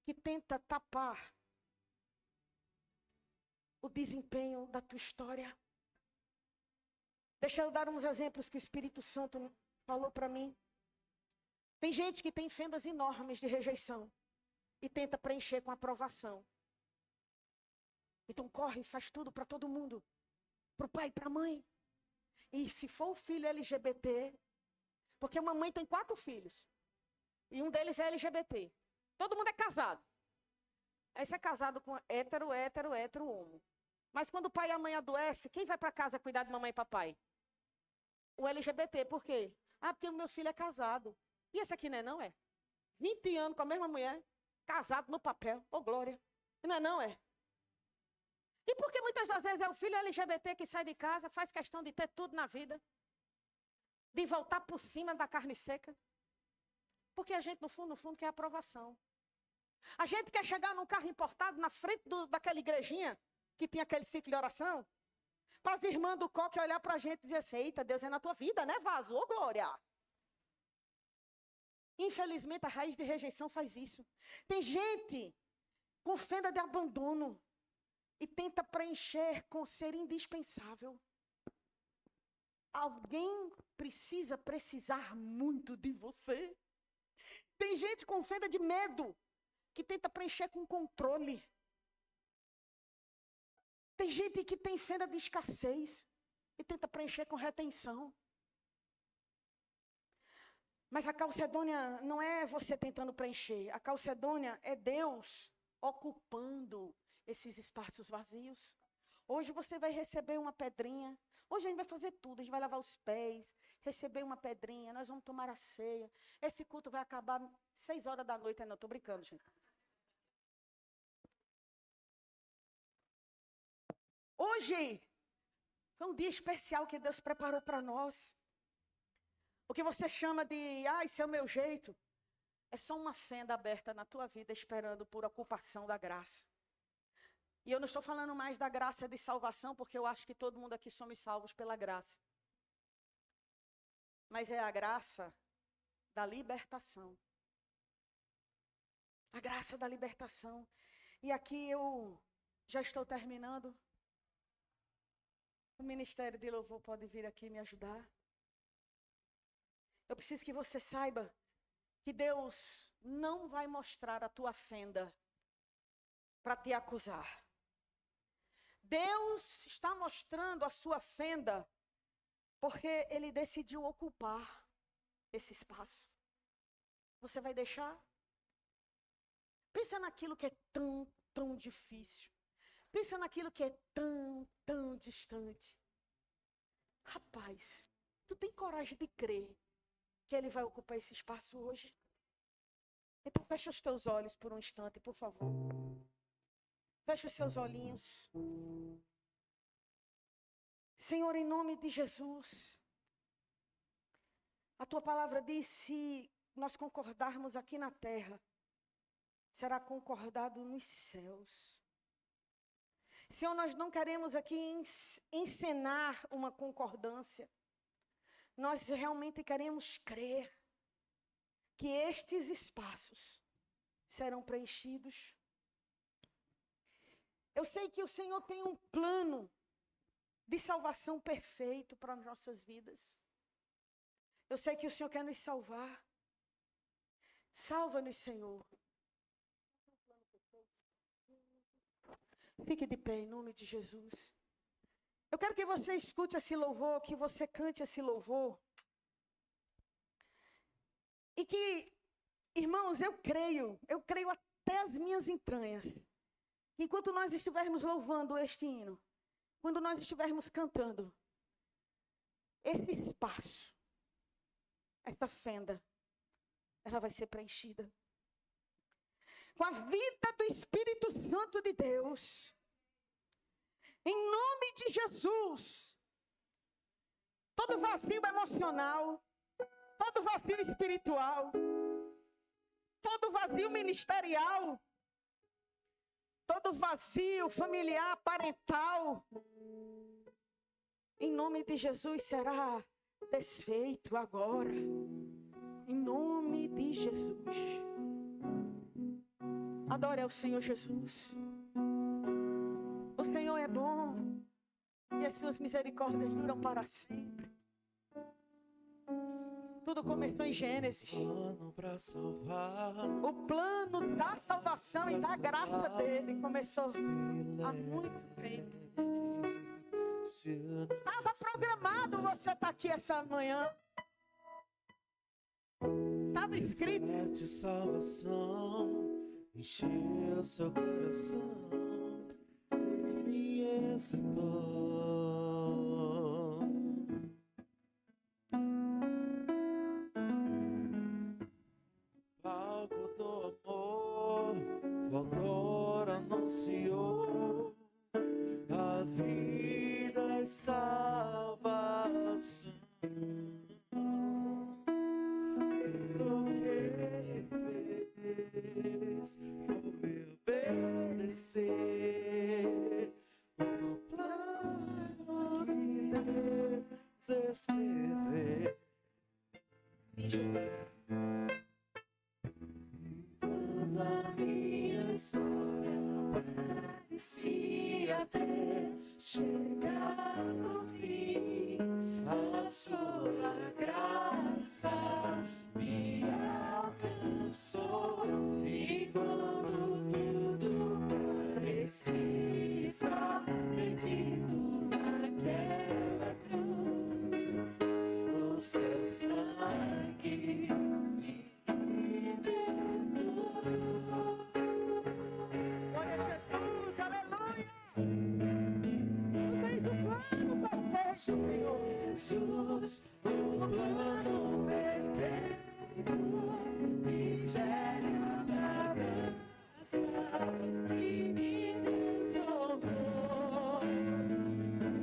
que tenta tapar o desempenho da tua história? Deixa eu dar uns exemplos que o Espírito Santo falou para mim. Tem gente que tem fendas enormes de rejeição e tenta preencher com aprovação. Então corre e faz tudo para todo mundo. Para o pai e para a mãe. E se for o filho LGBT, porque uma mãe tem 4 filhos. E um deles é LGBT. Todo mundo é casado. Aí você é casado com hétero, homo. Mas quando o pai e a mãe adoecem, quem vai para casa cuidar de mamãe e papai? O LGBT. Por quê? Ah, porque o meu filho é casado. E esse aqui não é? 20 anos com a mesma mulher, casado no papel. Ô, glória. Não é? E por que muitas das vezes é o filho LGBT que sai de casa, faz questão de ter tudo na vida? De voltar por cima da carne seca? Porque a gente, no fundo, quer aprovação. A gente quer chegar num carro importado na frente daquela igrejinha, que tinha aquele ciclo de oração, para as irmãs do coque olhar para a gente e dizer assim, eita, Deus é na tua vida, né, vaso? Ô, glória! Infelizmente, a raiz de rejeição faz isso. Tem gente com fenda de abandono e tenta preencher com ser indispensável. Alguém precisa precisar muito de você. Tem gente com fenda de medo que tenta preencher com controle. Tem gente que tem fenda de escassez e tenta preencher com retenção. Mas a calcedônia não é você tentando preencher. A calcedônia é Deus ocupando esses espaços vazios. Hoje você vai receber uma pedrinha. Hoje a gente vai fazer tudo. A gente vai lavar os pés, receber uma pedrinha. Nós vamos tomar a ceia. Esse culto vai acabar 6 horas da noite. Não, estou brincando, gente. Hoje foi um dia especial que Deus preparou para nós. O que você chama de, isso é o meu jeito, é só uma fenda aberta na tua vida esperando por ocupação da graça. E eu não estou falando mais da graça de salvação, porque eu acho que todo mundo aqui somos salvos pela graça. Mas é a graça da libertação. A graça da libertação. E aqui eu já estou terminando. O Ministério de Louvor pode vir aqui me ajudar. Eu preciso que você saiba que Deus não vai mostrar a tua fenda para te acusar. Deus está mostrando a sua fenda porque Ele decidiu ocupar esse espaço. Você vai deixar? Pensa naquilo que é tão difícil. Pensa naquilo que é tão distante. Rapaz, tu tem coragem de crer que Ele vai ocupar esse espaço hoje? Então fecha os teus olhos por um instante, por favor. Fecha os seus olhinhos. Senhor, em nome de Jesus, A tua palavra diz: se nós concordarmos aqui na terra, será concordado nos céus. Senhor, nós não queremos aqui encenar uma concordância. Nós realmente queremos crer que estes espaços serão preenchidos. Eu sei que o Senhor tem um plano de salvação perfeito para as nossas vidas. Eu sei que o Senhor quer nos salvar. Salva-nos, Senhor. Fique de pé em nome de Jesus. Eu quero que você escute esse louvor, que você cante esse louvor. E que, irmãos, eu creio até as minhas entranhas. Enquanto nós estivermos louvando este hino, quando nós estivermos cantando, esse espaço, essa fenda, ela vai ser preenchida com a vida do Espírito Santo de Deus. Em nome de Jesus. Todo vazio emocional, todo vazio espiritual, todo vazio ministerial, todo vazio familiar, parental, em nome de Jesus será desfeito agora. Em nome de Jesus. Adore ao Senhor Jesus. O Senhor é bom e as suas misericórdias duram para sempre. Tudo começou em Gênesis. O plano da salvação e da graça dele começou há muito tempo. Estava programado você estar aqui essa manhã. Estava escrito. De salvação encheu seu coração, ele me exaltou. Palco do amor, o autor anunciou a vida e salvação. Foi obedecer o plano que Deus escreveu. Quando a minha história parecia ter chegado no fim, a sua graça me alcançou. E quando tudo parecia estar perdido naquela cruz, o seu sangue me libertou. Glória a Jesus, aleluia. Tu tens o plano perfeito, Senhor. Jesus, o plano perfeito, mistério da graça que me transformou.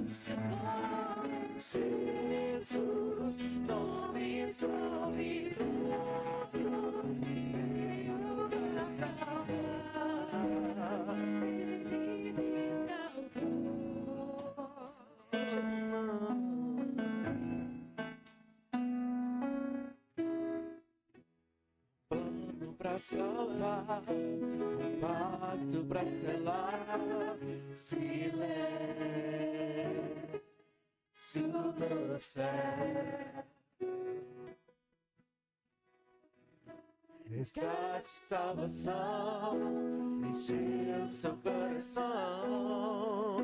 Seu nome, Jesus, nome sobre todos, veio para salvar. Ele me salvou. Sim, Jesus. Pra salvar, um pacto pra selar, silêncio do céu. Resgate, salvação, encheu seu coração.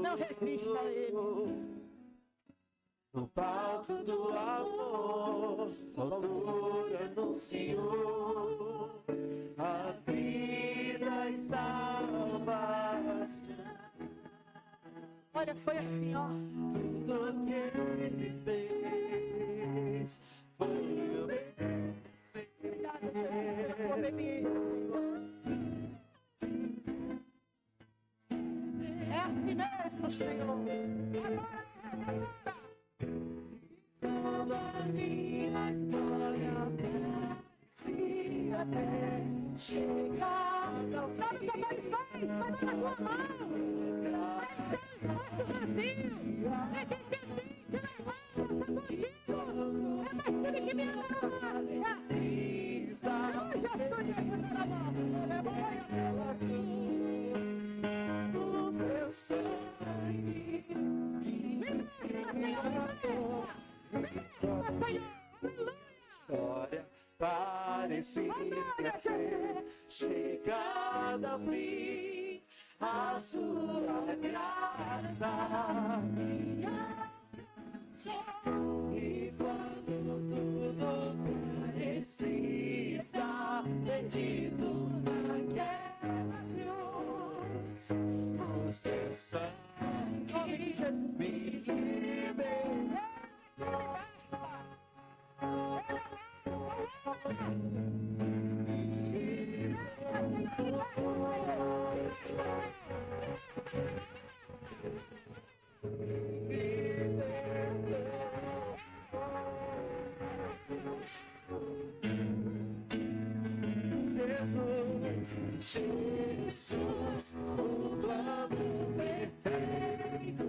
Não resista a ele. No palco do amor, o autor anunciou a vida e salvação. Olha, foi assim, ó. Tudo que ele fez foi obedecer. Obrigada, Jesus, pela obediência. É assim mesmo, Deus, Senhor. Quando a minha história se até chegar ao fim. Sabe como ele faz? Vai na tua mão. É quem tem te levar, contigo. É mais tudo que me ama. O teu sangue história parecia ter chegado ao fim. A sua graça e quando tudo parecia estar perdido naquela cruz, o seu sangue me libertou. Jesus, o plano perfeito,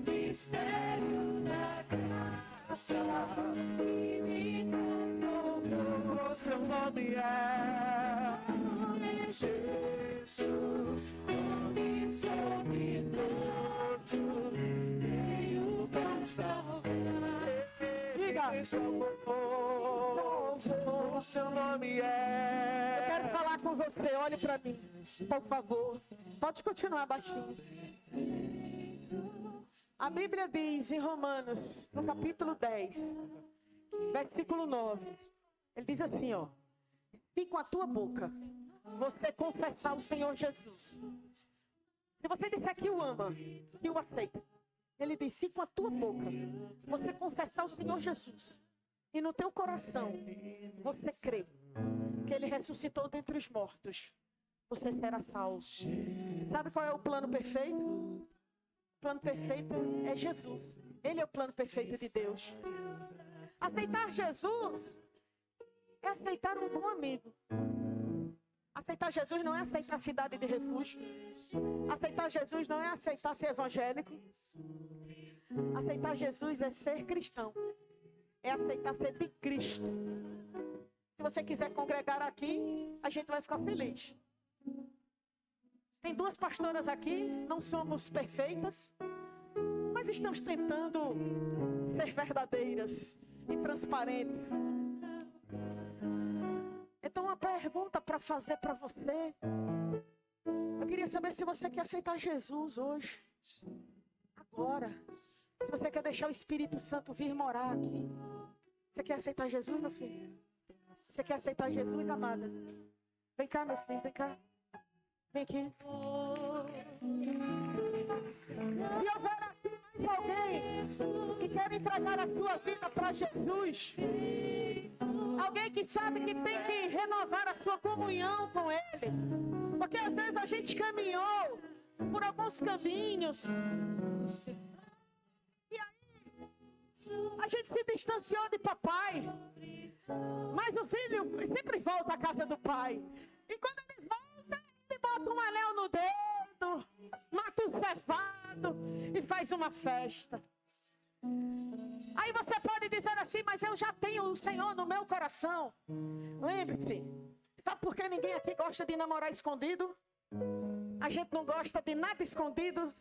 mistério da graça, e me tornou. O seu nome é Jesus, nome sobre todos, veio para salvar. Diga. O seu nome é. Eu quero falar com você, olhe para mim, por favor. Pode continuar baixinho. A Bíblia diz em Romanos, no capítulo 10, versículo 9. Ele diz assim, ó. Se com a tua boca você confessar o Senhor Jesus. Se você disser que o ama, que o aceita. Ele diz, se com a tua boca você confessar o Senhor Jesus. E no teu coração você crê que Ele ressuscitou dentre os mortos, você será salvo. Sabe qual é o plano perfeito? O plano perfeito é Jesus. Ele é o plano perfeito de Deus. Aceitar Jesus é aceitar um bom amigo. Aceitar Jesus não é aceitar cidade de refúgio. Aceitar Jesus não é aceitar ser evangélico. Aceitar Jesus é ser cristão. É aceitar ser de Cristo. Se você quiser congregar aqui, a gente vai ficar feliz. Tem duas pastoras aqui, não somos perfeitas, mas estamos tentando ser verdadeiras e transparentes. Então, uma pergunta para fazer para você. Eu queria saber se você quer aceitar Jesus hoje, agora. Se você quer deixar o Espírito Santo vir morar aqui. Você quer aceitar Jesus, meu filho? Você quer aceitar Jesus, amada? Vem cá, meu filho, vem cá. Vem aqui. Se houver aqui alguém que quer entregar a sua vida para Jesus, alguém que sabe que tem que renovar a sua comunhão com Ele, porque às vezes a gente caminhou por alguns caminhos e aí a gente se distanciou de papai, mas o filho sempre volta à casa do pai, e quando ele volta, ele bota um anel no dedo, mata um cevado e faz uma festa. Aí você pode dizer assim, mas eu já tenho o Senhor no meu coração. Lembre-se, sabe por que ninguém aqui gosta de namorar escondido? A gente não gosta de nada escondido.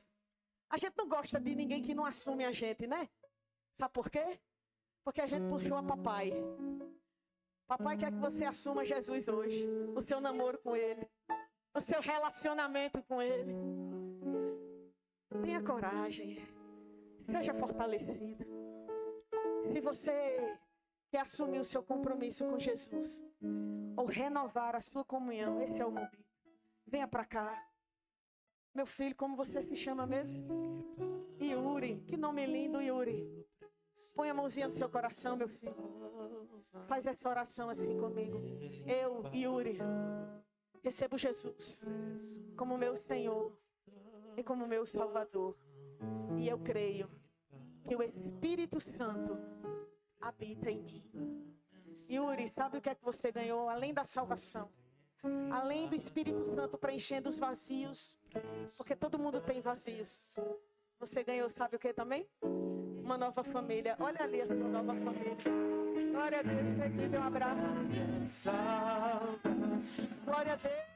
A gente não gosta de ninguém que não assume a gente, né? Sabe por quê? Porque a gente puxou a papai. Papai quer que você assuma Jesus hoje. O seu namoro com Ele. O seu relacionamento com Ele. Tenha coragem. Seja fortalecido. Se você quer assumir o seu compromisso com Jesus, ou renovar a sua comunhão, esse é o momento. Venha para cá. Meu filho, como você se chama mesmo? Yuri. Que nome lindo, Yuri. Põe a mãozinha no seu coração, meu filho. Faz essa oração assim comigo. Eu, Yuri, recebo Jesus como meu Senhor e como meu Salvador. E eu creio que o Espírito Santo habita em mim. Yuri, sabe o que é que você ganhou? Além da salvação, além do Espírito Santo preenchendo os vazios, porque todo mundo tem vazios. Você ganhou, sabe o que também? Uma nova família. Olha ali a sua nova família. Glória a Deus. Dê um abraço. Glória a Deus.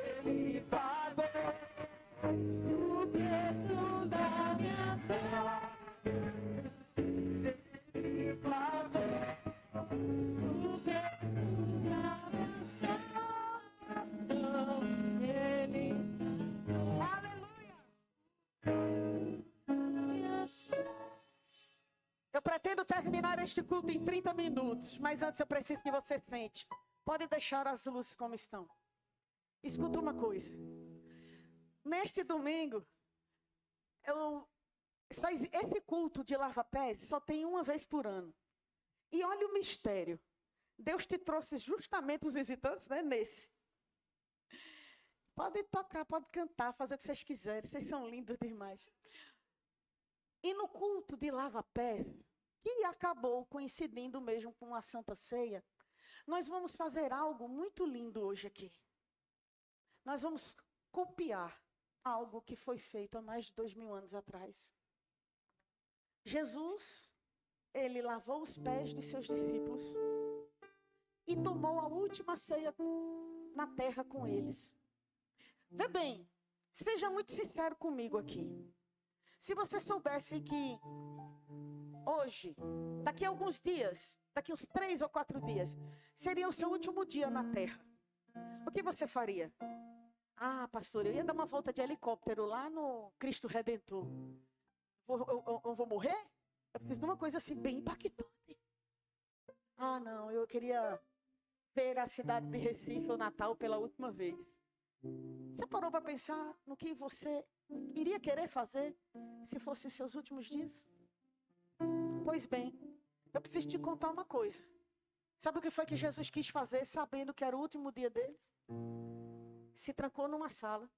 Ele pagou o preço da minha salvação. Ele pagou o preço da minha salvação. Ele, aleluia. Eu pretendo terminar este culto em 30 minutos, mas antes eu preciso que você sente. Pode deixar as luzes como estão. Escuta uma coisa. Neste domingo, esse culto de lava-pés só tem uma vez por ano. E olha o mistério. Deus te trouxe justamente os visitantes, né, nesse. Podem tocar, podem cantar, fazer o que vocês quiserem. Vocês são lindos demais. E no culto de lava-pés, que acabou coincidindo mesmo com a Santa Ceia, nós vamos fazer algo muito lindo hoje aqui. Nós vamos copiar algo que foi feito há mais de 2000 anos atrás. Jesus, ele lavou os pés dos seus discípulos e tomou a última ceia na terra com eles. Vê bem, seja muito sincero comigo aqui. Se você soubesse que hoje, daqui a alguns dias, daqui uns 3 ou 4 dias, seria o seu último dia na terra, o que você faria? Ah, pastor, eu ia dar uma volta de helicóptero lá no Cristo Redentor. Eu vou morrer? Eu preciso de uma coisa assim bem impactante. Ah, não, eu queria ver a cidade de Recife, o Natal, pela última vez. Você parou para pensar no que você iria querer fazer se fossem os seus últimos dias? Pois bem, eu preciso te contar uma coisa. Sabe o que foi que Jesus quis fazer, sabendo que era o último dia deles? Se trancou numa sala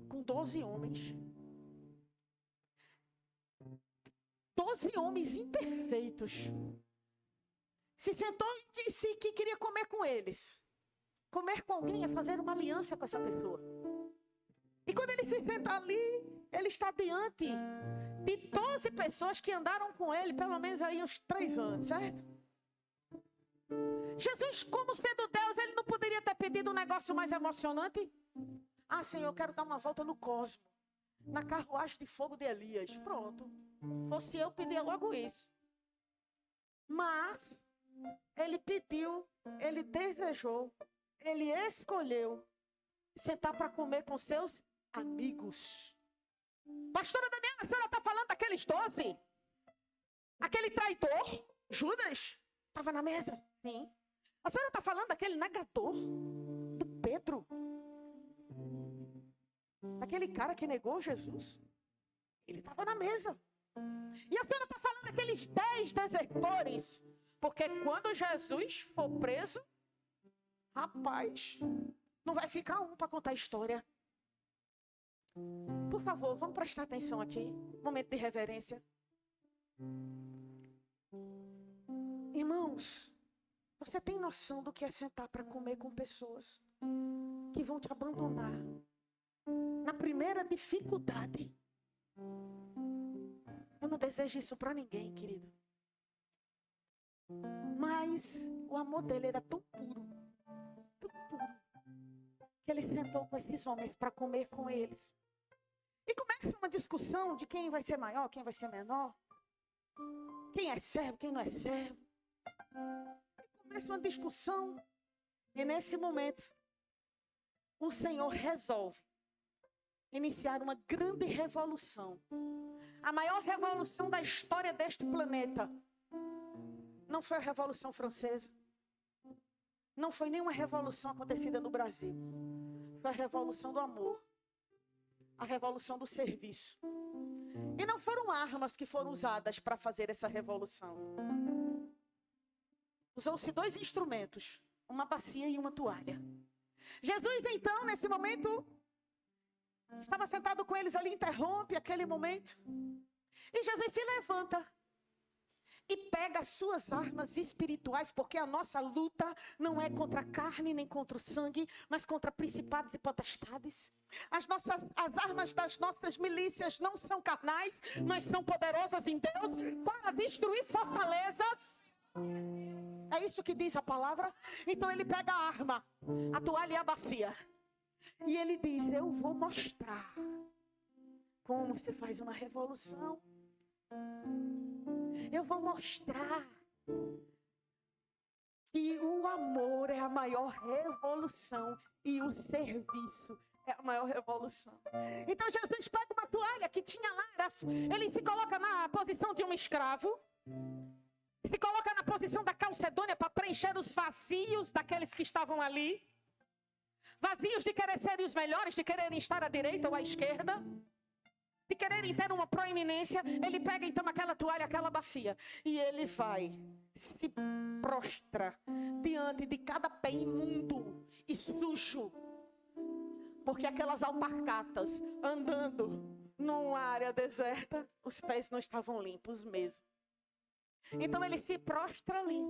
com 12 homens. 12 homens imperfeitos. Se sentou e disse que queria comer com eles. Comer com alguém é fazer uma aliança com essa pessoa. E quando ele se senta ali, ele está diante de 12 pessoas que andaram com ele pelo menos aí uns 3 anos, certo? Jesus, como sendo Deus, ele não poderia ter pedido um negócio mais emocionante? Ah, Senhor, eu quero dar uma volta no cosmo, na carruagem de fogo de Elias. Pronto. Fosse eu, pedia logo isso. Mas ele pediu, ele desejou, ele escolheu sentar para comer com seus amigos. Pastora Daniela, a senhora está falando daqueles 12? Aquele traidor, Judas, estava na mesa? Sim. A senhora está falando daquele negador, do Pedro? Aquele cara que negou Jesus? Ele estava na mesa. E a senhora está falando daqueles 10 desertores? Porque quando Jesus for preso, rapaz, não vai ficar um para contar a história. Por favor, vamos prestar atenção aqui. Momento de reverência. Irmãos, você tem noção do que é sentar para comer com pessoas que vão te abandonar na primeira dificuldade? Eu não desejo isso para ninguém, querido. Mas o amor dele era tão puro, que ele sentou com esses homens para comer com eles. E começa uma discussão de quem vai ser maior, quem vai ser menor. Quem é servo, quem não é servo. E começa uma discussão. E nesse momento, o Senhor resolve iniciar uma grande revolução. A maior revolução da história deste planeta. Não foi a Revolução Francesa. Não foi nenhuma revolução acontecida no Brasil. Foi a revolução do amor. A revolução do serviço. E não foram armas que foram usadas para fazer essa revolução. Usou-se 2 instrumentos, uma bacia e uma toalha. Jesus, então, nesse momento, estava sentado com eles ali, interrompe aquele momento. E Jesus se levanta e pega as suas armas espirituais, porque a nossa luta não é contra a carne nem contra o sangue, mas contra principados e potestades. As armas das nossas milícias não são carnais, mas são poderosas em Deus para destruir fortalezas. É isso que diz a palavra. Então ele pega a arma, a toalha e a bacia, e ele diz: eu vou mostrar como se faz uma revolução. Eu vou mostrar que o amor é a maior revolução e o serviço é a maior revolução. Então Jesus pega uma toalha que tinha lá, ele se coloca na posição de um escravo, se coloca na posição da Calcedônia para preencher os vazios daqueles que estavam ali, vazios de querer serem os melhores, de quererem estar à direita ou à esquerda, de quererem ter uma proeminência. Ele pega então aquela toalha, aquela bacia, e ele vai, se prostra diante de cada pé imundo e sujo, porque aquelas alpargatas andando numa área deserta, os pés não estavam limpos mesmo. Então ele se prostra ali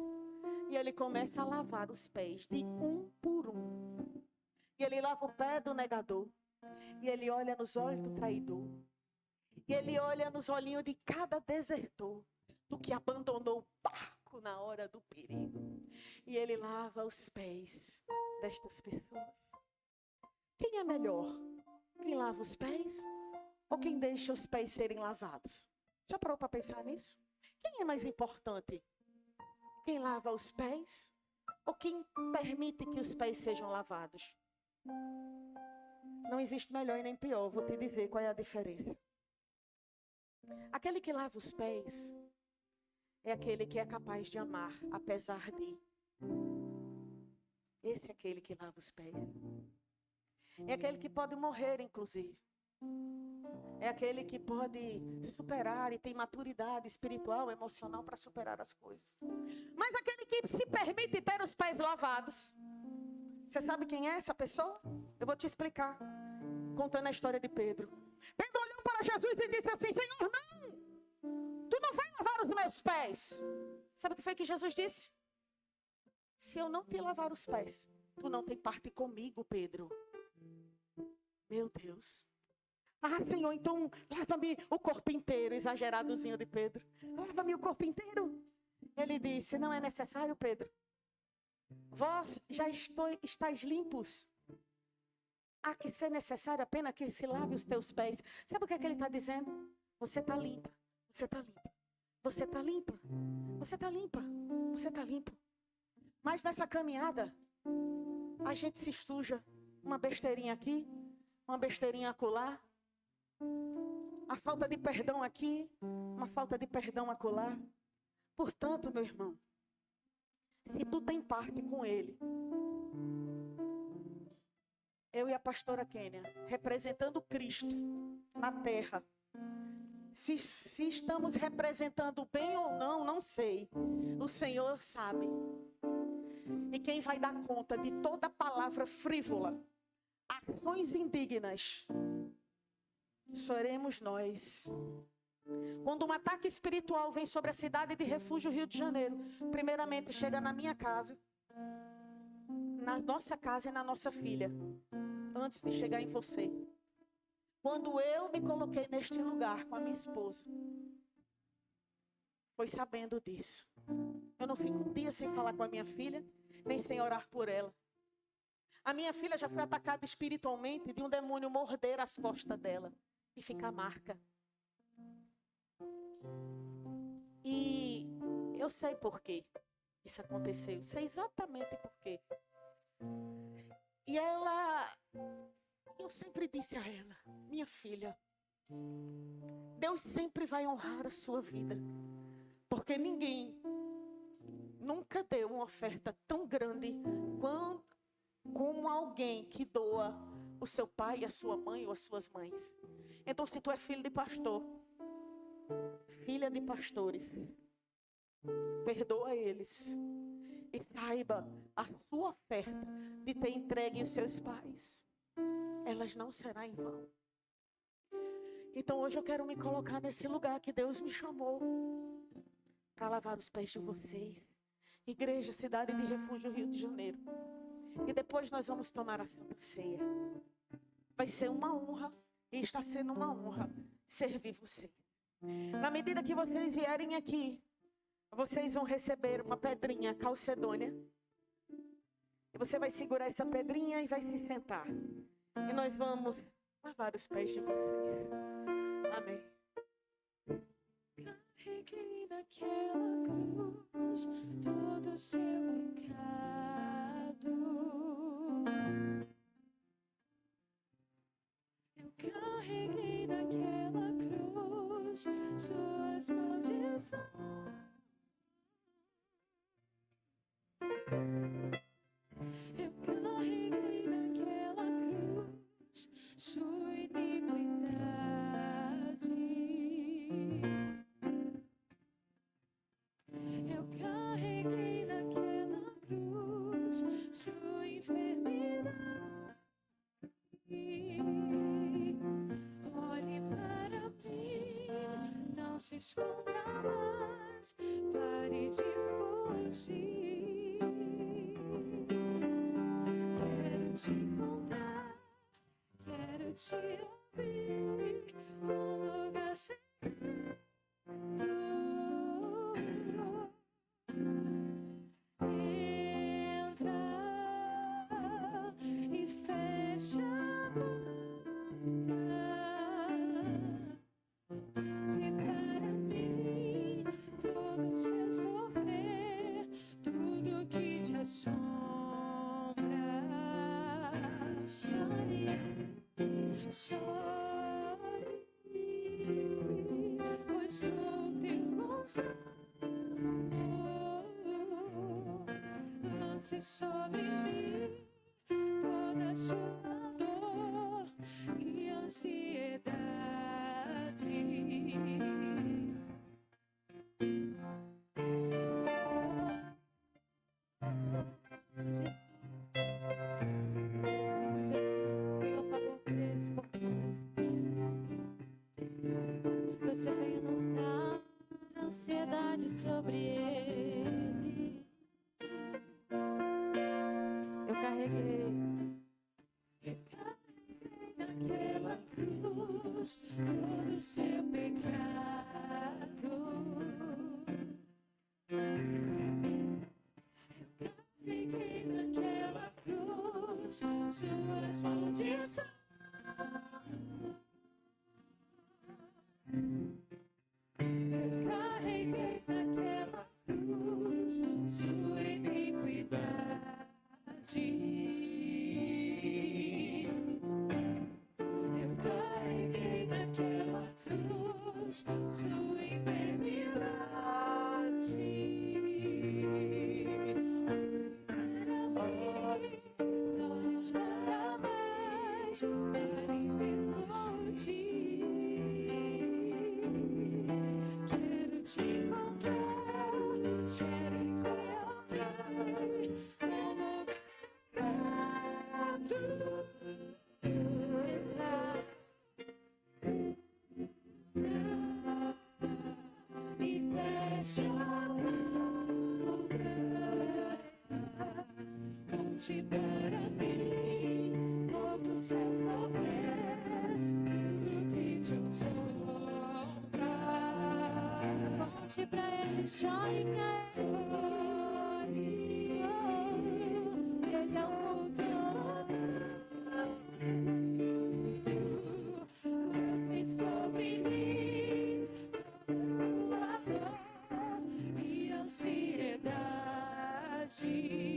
e ele começa a lavar os pés de um por um. E ele lava o pé do negador, e ele olha nos olhos do traidor, e ele olha nos olhinhos de cada desertor, do que abandonou o barco na hora do perigo. E ele lava os pés destas pessoas. Quem é melhor? Quem lava os pés ou quem deixa os pés serem lavados? Já parou para pensar nisso? Quem é mais importante? Quem lava os pés ou quem permite que os pés sejam lavados? Não existe melhor e nem pior, vou te dizer qual é a diferença. Aquele que lava os pés é aquele que é capaz de amar, apesar de. Esse é aquele que lava os pés. É aquele que pode morrer, inclusive. É aquele que pode superar e tem maturidade espiritual, emocional para superar as coisas. Mas aquele que se permite ter os pés lavados. Você sabe quem é essa pessoa? Eu vou te explicar, contando a história de Pedro. Pedro olhou para Jesus e disse assim: Senhor, não! Tu não vai lavar os meus pés. Sabe o que foi que Jesus disse? Se eu não te lavar os pés, tu não tem parte comigo, Pedro. Meu Deus. Ah, Senhor, então lava-me o corpo inteiro. Exageradozinho de Pedro. Lava-me o corpo inteiro. Ele disse: não é necessário, Pedro. Vós já estáis limpos. Há que ser necessário apenas que se lave os teus pés. Sabe o que é que ele está dizendo? Você está limpa. Você está limpa. Você está limpa. Você está limpa. Você está limpo. Mas nessa caminhada, a gente se suja. Uma besteirinha aqui, uma besteirinha acolá. A falta de perdão aqui, uma falta de perdão acolá. Portanto, meu irmão, se tu tem parte com ele, eu e a pastora Kênia, representando Cristo na terra, se estamos representando bem ou não, não sei. O Senhor sabe. E quem vai dar conta de toda palavra frívola, ações indignas, seremos nós. Quando um ataque espiritual vem sobre a cidade de Refúgio, Rio de Janeiro, primeiramente chega na minha casa, na nossa casa e na nossa filha, antes de chegar em você. Quando eu me coloquei neste lugar com a minha esposa, foi sabendo disso. Eu não fico um dia sem falar com a minha filha, nem sem orar por ela. A minha filha já foi atacada espiritualmente de um demônio morder as costas dela e ficar marca. E eu sei por quê isso aconteceu. Sei exatamente por quê. E eu sempre disse a ela: minha filha, Deus sempre vai honrar a sua vida. Porque ninguém nunca deu uma oferta tão grande como alguém que doa o seu pai, a sua mãe ou as suas mães. Então, se tu é filho de pastor, filha de pastores, perdoa eles E saiba, a sua oferta de ter entregue os seus pais, elas não será em vão. Então hoje eu quero me colocar nesse lugar que Deus me chamou para lavar os pés de vocês. Igreja, Cidade de Refúgio, Rio de Janeiro. E depois nós vamos tomar a Santa Ceia. Vai ser uma honra, e está sendo uma honra, servir vocês. Na medida que vocês vierem aqui, vocês vão receber uma pedrinha calcedônia. E você vai segurar essa pedrinha e vai se sentar. E nós vamos lavar os pés de vocês. Amém. Carreguei naquela cruz todo o seu pecado. Eu carreguei naquela cruz suas maldições. Eu carreguei naquela cruz sua iniquidade. Eu carreguei naquela cruz sua enfermidade. Olhe para mim, não se esconda mais, pare de fugir. Quero te encontrar, quero te ouvir, num lugar secreto. Entra e fecha a porta. Conte para mim todo o seu sofrer, tudo que te assombra. Chore, chore, pois sou teu consolo. Lance sobre mim toda a sua dor e ansiedade. Você veio lançar ansiedade sobre ele. Eu carreguei naquela cruz todo o seu pecado. Eu carreguei naquela cruz suas maldições. Eu carreguei naquela cruz sua iniquidade. Eu carreguei naquela cruz sua enfermidade. Não se esconda mais, pare de fugir. Quero te encontrar, quero te ouvir, sem lugar secreto. E fecha a porta. Conte para mim todo o seu sofrer, tudo que te assombra. Conte pra ele, chore pra ele. Esse é o consolo. Lance sobre mim toda sua dor e ansiedade.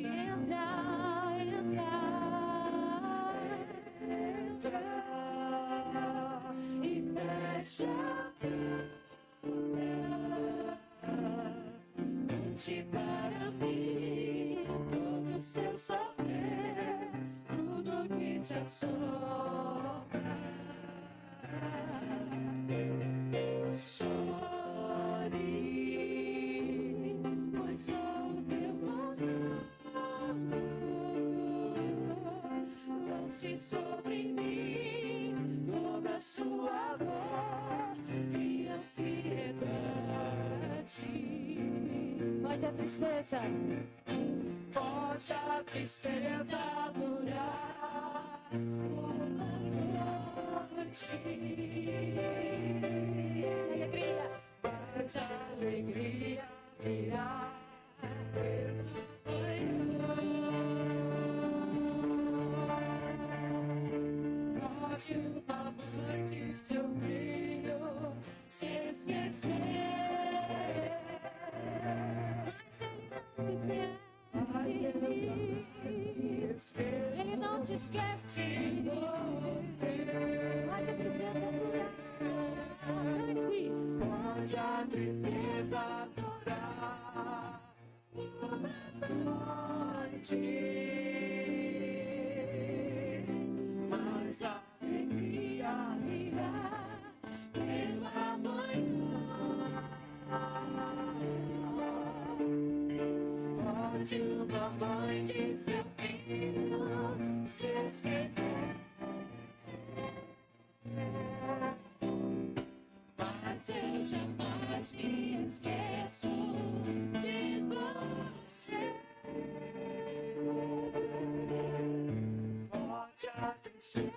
Entra, entra, entra e fecha a porta. Conte para mim todo o seu sofrer, tudo que te assombra. Chore, pois sou o teu consolo. sobre mim toda a sua dor e ansiedade. Pode a tristeza durar uma noite. Alegria, mas a alegria virá pela manhã. Pode uma mãe de seu filho se esquecer, mas ele não te esquece. Pode a tristeza durar. Pode a tristeza durar uma noite, mas a alegria virá pela manhã. Pode uma mãe de seu filho se esquecer, mas eu jamais me esqueço de você. Pode a tristeza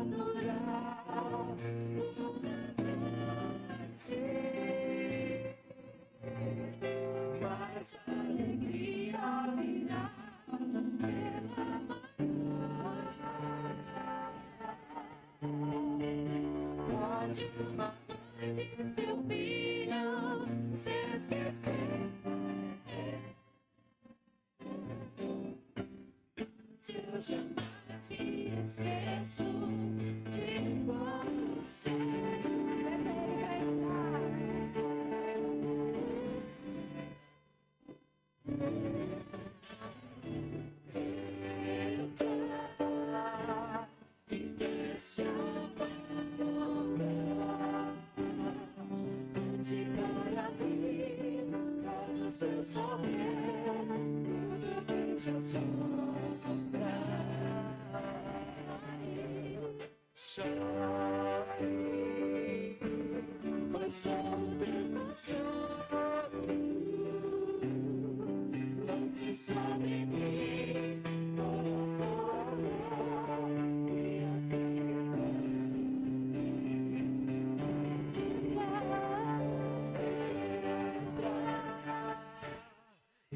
durar uma noite, mas a alegria virá pela manhã. Pode uma mãe de seu filho se esquecer, mas eu jamais me esqueço de você. Seu sofrer, tudo que te assombra, chore, pois sou teu consolo. Lance sobre mim toda a sua dor e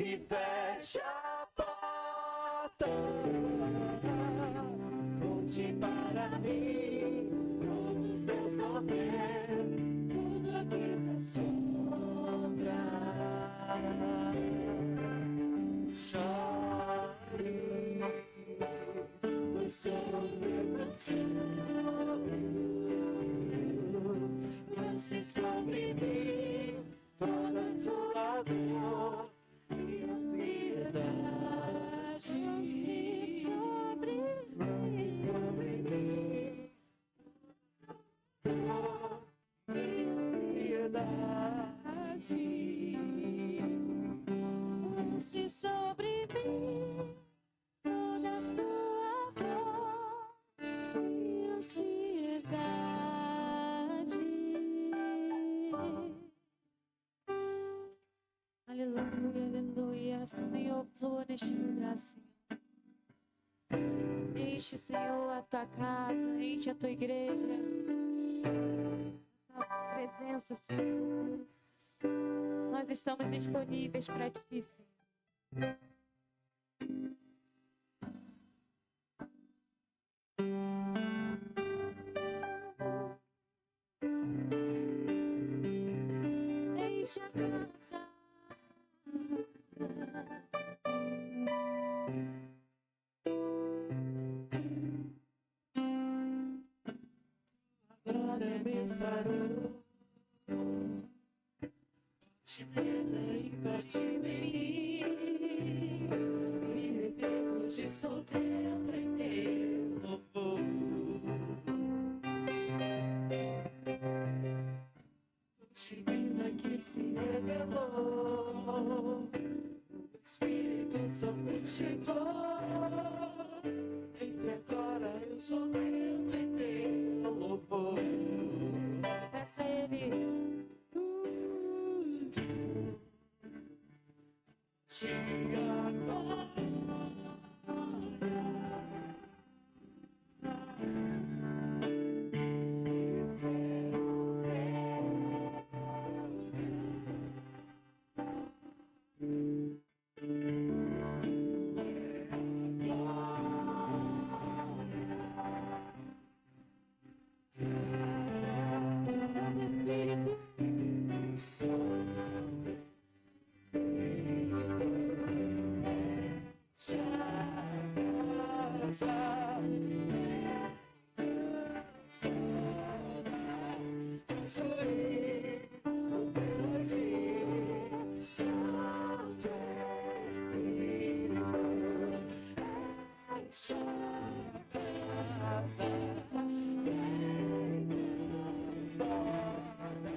e fecha a porta. Conte para mim todo o seu sofrer, tudo que te assombra. Chore, pois sou meu consolo. Lance sobre mim toda a sua dor e ansiedade. Sobre mim, dor e ansiedade. Lance sobre mim toda a sua dor e ansiedade. Aleluia, aleluia, Senhor, flua neste lugar, Senhor. Enche, Senhor, a tua casa, enche a tua igreja. A tua presença, Senhor Jesus. Nós estamos disponíveis para ti, Senhor. Enche a casa. Agora me sarou, te plena invadiu em mim, e me fez hoje sou templo em teu louvor. Divina que se revelou, o Espírito Santo chegou. Entre agora e o contempla em teu louvor. Peça a Ele. Te adoro. Esse é o Santo Espírito, Santo Espírito, enche a casa, sorrir por ti, Santo Espírito, enche a casa, vem transborda,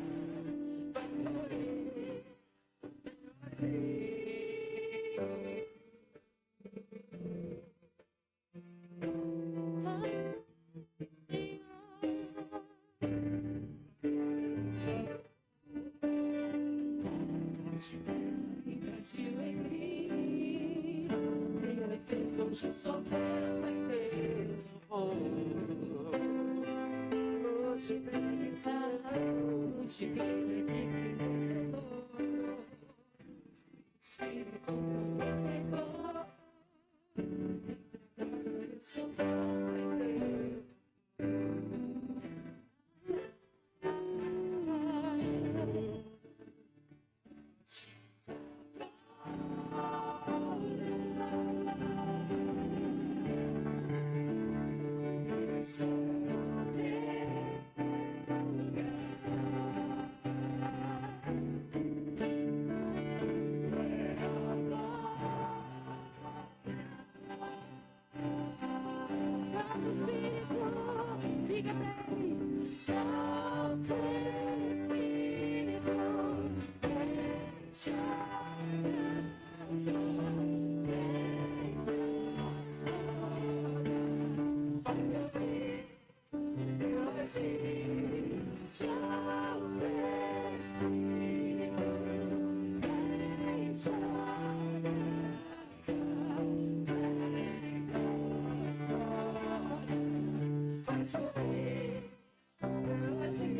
vai fluir por ti. Hoje só teu em teu louvor. Hoje pensa, hoje vive Espírito chegou. Só teu em teu. Diga pra ele, Santo Espírito, enche a casa, vem transborda, vai fluir hoje, Santo Espírito,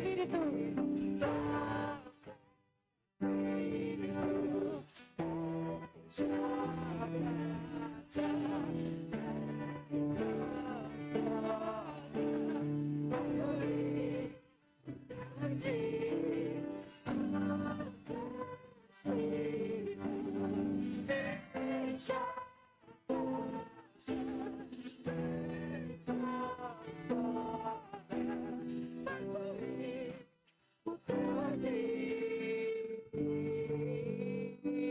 enche a casa, vem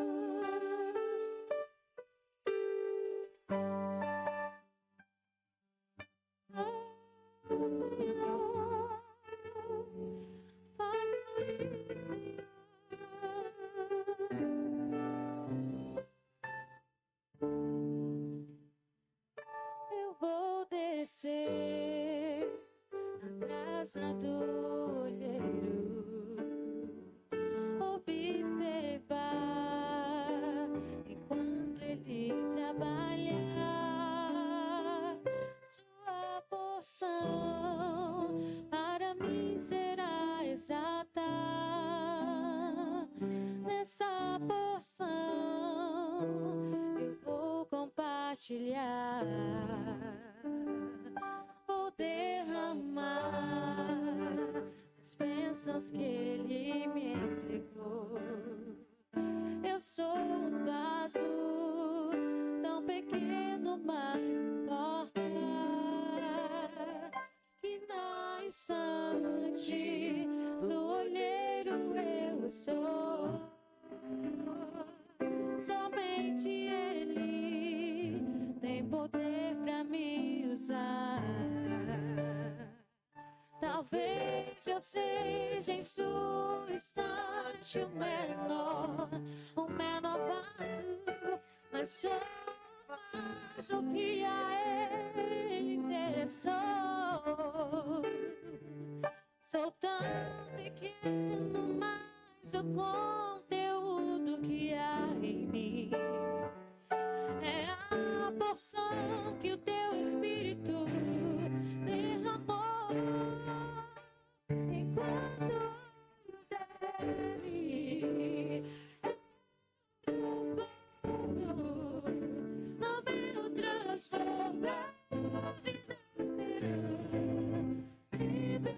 transborda. Eu vou descer na casa do olheiro, observar enquanto ele trabalhar. Sua porção para mim será exata. Nessa porção eu vou compartilhar, vou derramar as bênçãos que ele me entregou. Eu sou um vaso tão pequeno, mas importa que na instante do olheiro eu sou. Somente ele tem poder pra me usar. Talvez eu seja em sua instante o menor sou mais o que a Ele interessou. Sou tão pequeno, mas o conteúdo que há em mim é a porção que o teu Espírito derramou. Enquanto desce, no meu transbordo, a vida será libertas,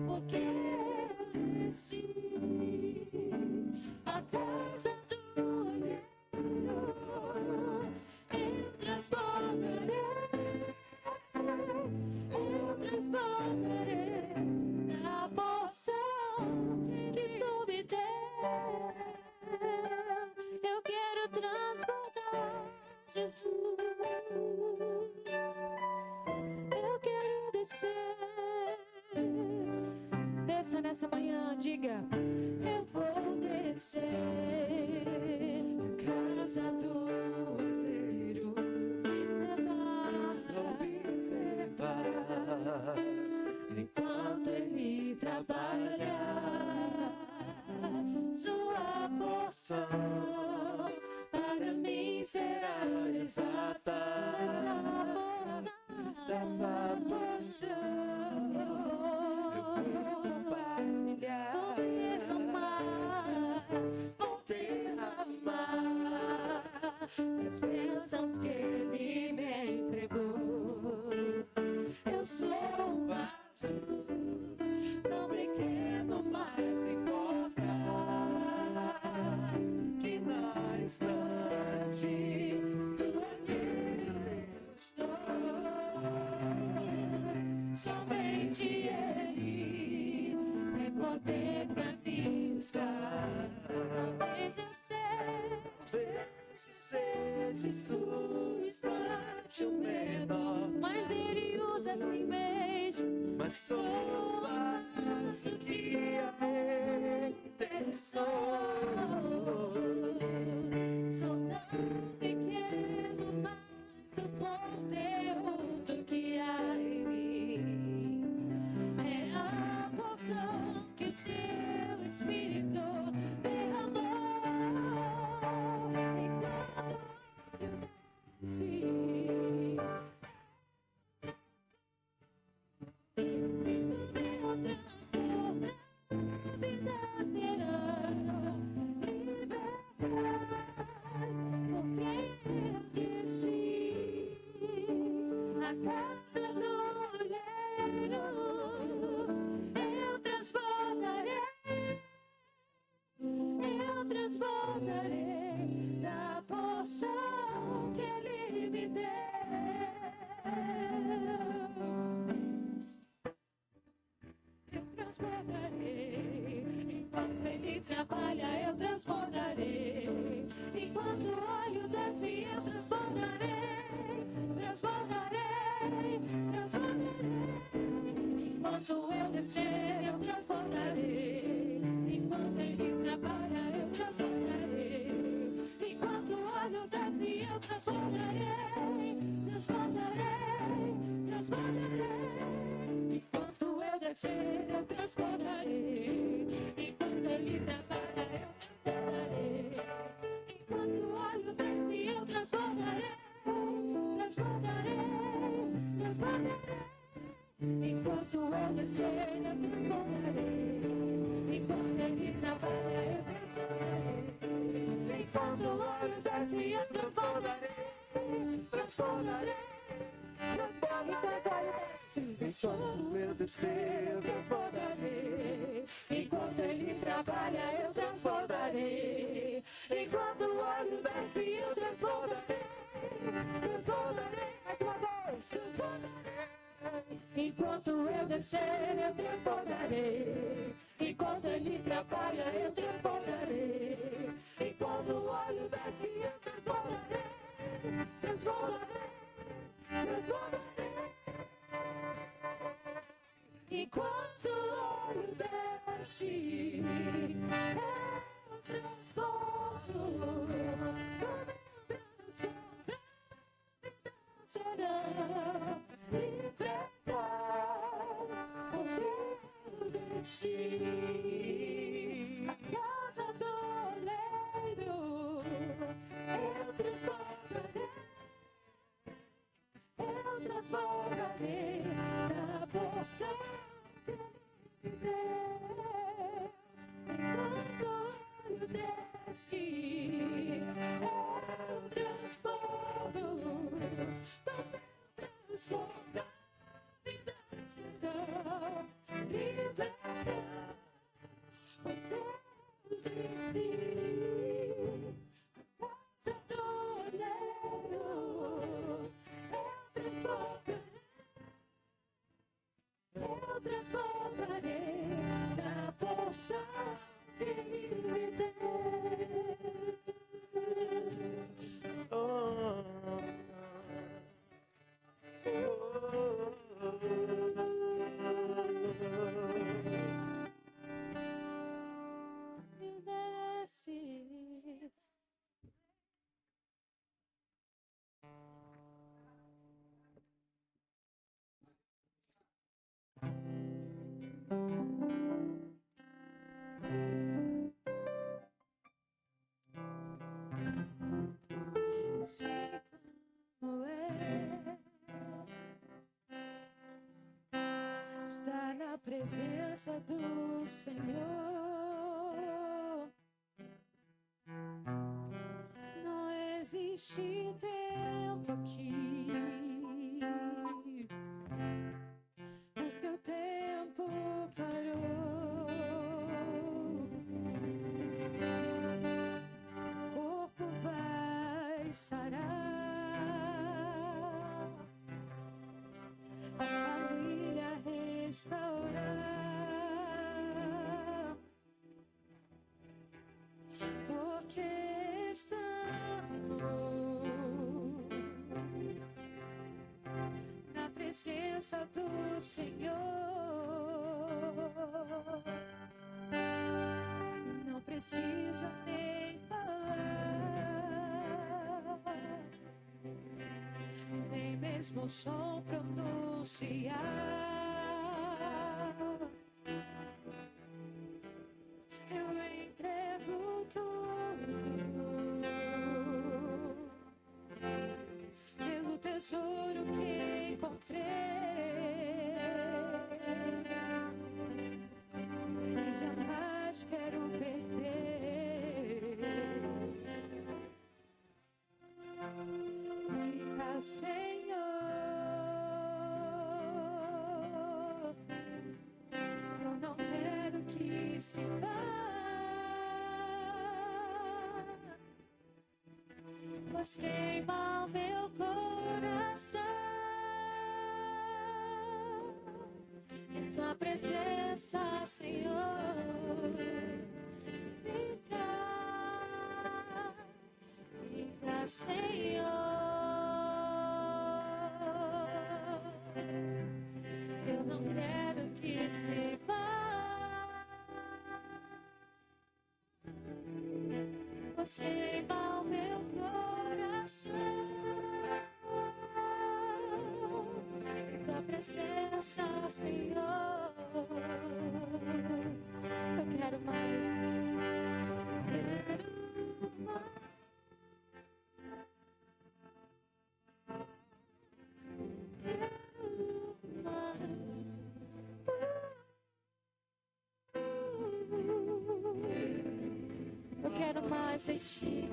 porque eu desci a casa do olheiro. Eu transbordarei da porção que tu me deu. Eu quero transbordar, Jesus. Eu quero descer. Desça nessa manhã, diga: eu vou descer. Casa do oleiro, observar enquanto ele trabalha. Sua porção para mim será exata. Dessa porção eu vou compartilhar. Vou derramar as bênçãos que ele me entregou. Eu sou um vaso tão pequeno, mas importa que na instante do olheiro eu estou. Somente Ele tem poder pra me usar. Talvez eu seja sua instante o menor, mas Ele usa assim mesmo. Mas sou mais o que a Ele interessou. Sou tão pequeno, mas o conteúdo que há em mim é a porção que o seu Espírito derramou. Enquanto eu desci, o meu transbordo, a vida será libertas, porque eu desci a casa do olheiro. Eu transbordarei da porção que Ele me deu. Eu transbordarei, enquanto Ele trabalha, eu transbordarei. Enquanto o óleo desce, eu transbordarei. Enquanto eu descer, eu transbordarei. Enquanto Ele trabalha, eu transbordarei. Enquanto o óleo desce, eu transbordarei. Enquanto eu descer, eu transbordarei. Enquanto Ele trabalha, eu transbordarei. Enquanto o óleo desce, eu transbordarei. Enquanto eu descer, eu transbordarei. Enquanto Ele trabalha, eu transbordarei. Enquanto o óleo desce, eu transbordarei. Enquanto eu descer, eu transbordarei. Enquanto Ele trabalha, eu transbordarei. Enquanto o óleo desce, eu transbordarei. Mais uma vez, transbordarei. Enquanto eu descer, eu transbordarei. Enquanto Ele trabalha, eu transbordarei. Enquanto o óleo desce, eu transbordarei. Enquanto o óleo desce, eu transbordo. transbordarei na porção que me deu. Enquanto o olho desce, eu transbordo, do meu transbordar vida serão libertas, o meu destino, a casa do oleiro, eu transbordarei na porção que me deu. Me desce. Sei como é estar na presença do Senhor. Não existe tempo aqui, porque o tempo parou. O corpo vai sarar, a família restaurar, porque estamos na presença do Senhor. Não precisa nem falar, nem mesmo o som pronunciar. Eu entrego tudo pelo tesouro que encontrei, e jamais quero perder. Fica, Senhor, eu não quero que se vá, mas queima o meu coração em sua presença, Senhor. Fica, Senhor, eu não quero que se vá, você queima o meu coração em tua presença, Senhor. Eu quero mais, quero mais. Eu quero mais de ti,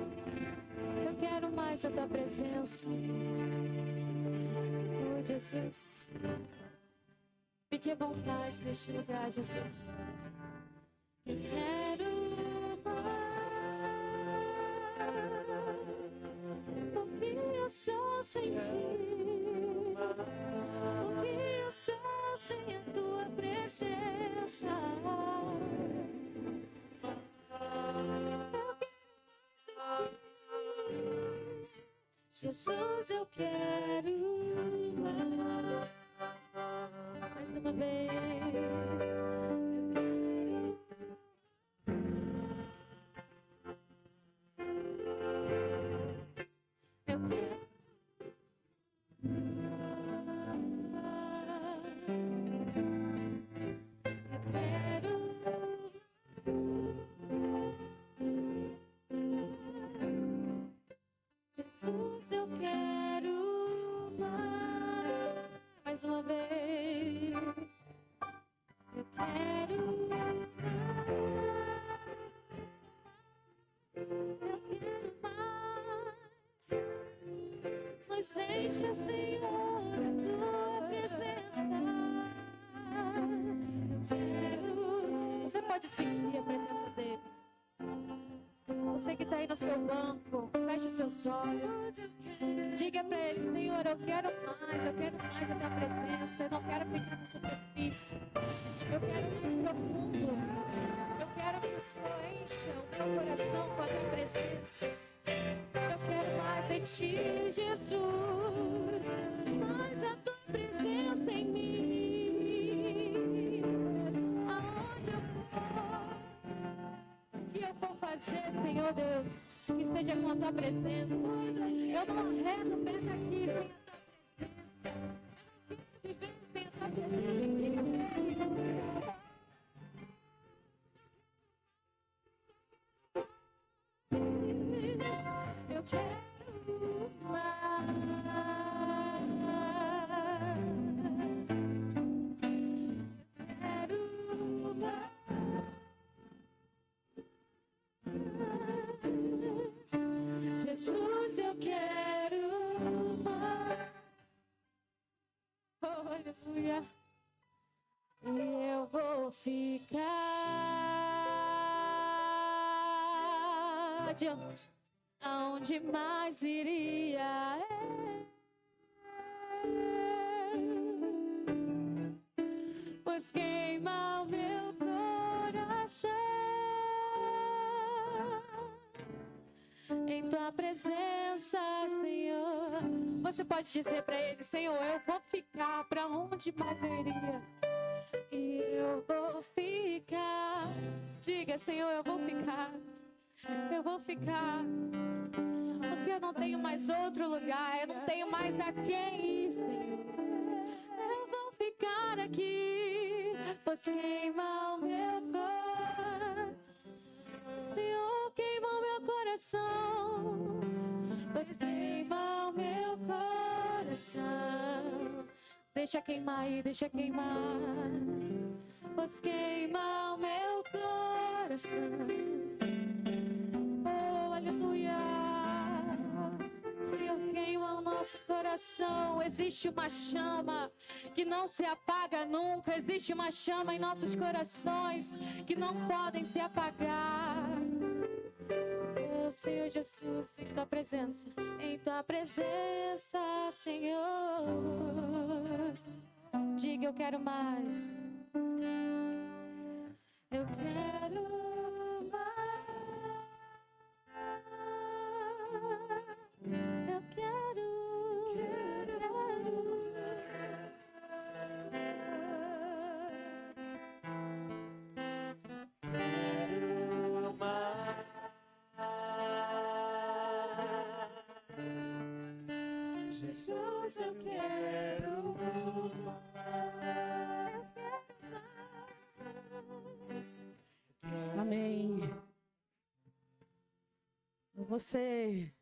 eu quero mais da tua presença. Oh, Jesus, fique à vontade neste lugar, Jesus. Eu quero mais, o que eu sou sem ti, o que eu sou sem a tua presença. Jesus, eu quero mais uma vez. Eu quero. Jesus, eu quero mais. mais uma vez. Eu quero mais. Eu quero mais. Nos enche, Senhor, a tua presença. Eu quero. Você pode sentir a presença dele. Você que está aí no seu banco, feche seus olhos. Diga para ele: Senhor, eu quero mais a tua presença. Eu não quero ficar na superfície. Eu quero mais profundo. Eu quero que o Senhor encha o meu coração com a tua presença. Eu quero mais de ti, Jesus. Mais a tua presença em mim. Aonde eu for, o que eu vou fazer, Senhor Deus, que seja com a tua presença. Eu não arredo o pé daqui sem a tua presença. Eu não quero viver sem a tua presença. Diga pra ele. Eu quero mais. Eu quero mais. Jesus, eu quero mais. Oh, aleluia. E eu vou ficar adiante, aonde mais iria. Pois queima o meu coração em tua presença, Senhor. Você pode dizer para ele: Senhor, eu vou ficar para onde mais eu iria. E eu vou ficar. Diga: Senhor, eu vou ficar. Eu vou ficar. Porque eu não tenho mais outro lugar. Eu não tenho mais a quem ir, Senhor. Eu vou ficar aqui. Pois queima o meu coração. Senhor, queima o meu coração. Pois queima o meu coração. Deixa queimar aí, deixa queimar. Pois queima o meu coração. Oh, aleluia. Senhor, queima o nosso coração. Existe uma chama que não se apaga nunca. Existe uma chama em nossos corações que não podem se apagar. Oh, Senhor Jesus, em tua presença, Senhor. Diga: eu quero mais. Eu quero mais. Eu quero Jesus, eu quero mais. Amém. Você,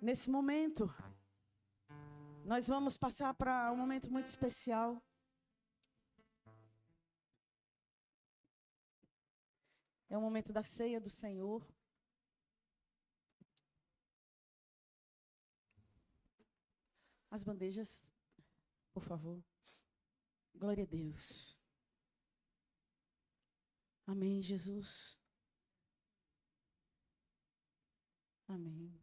nesse momento, nós vamos passar para um momento muito especial. É o momento da ceia do Senhor. As bandejas, por favor. Glória a Deus. Amém, Jesus. Amém.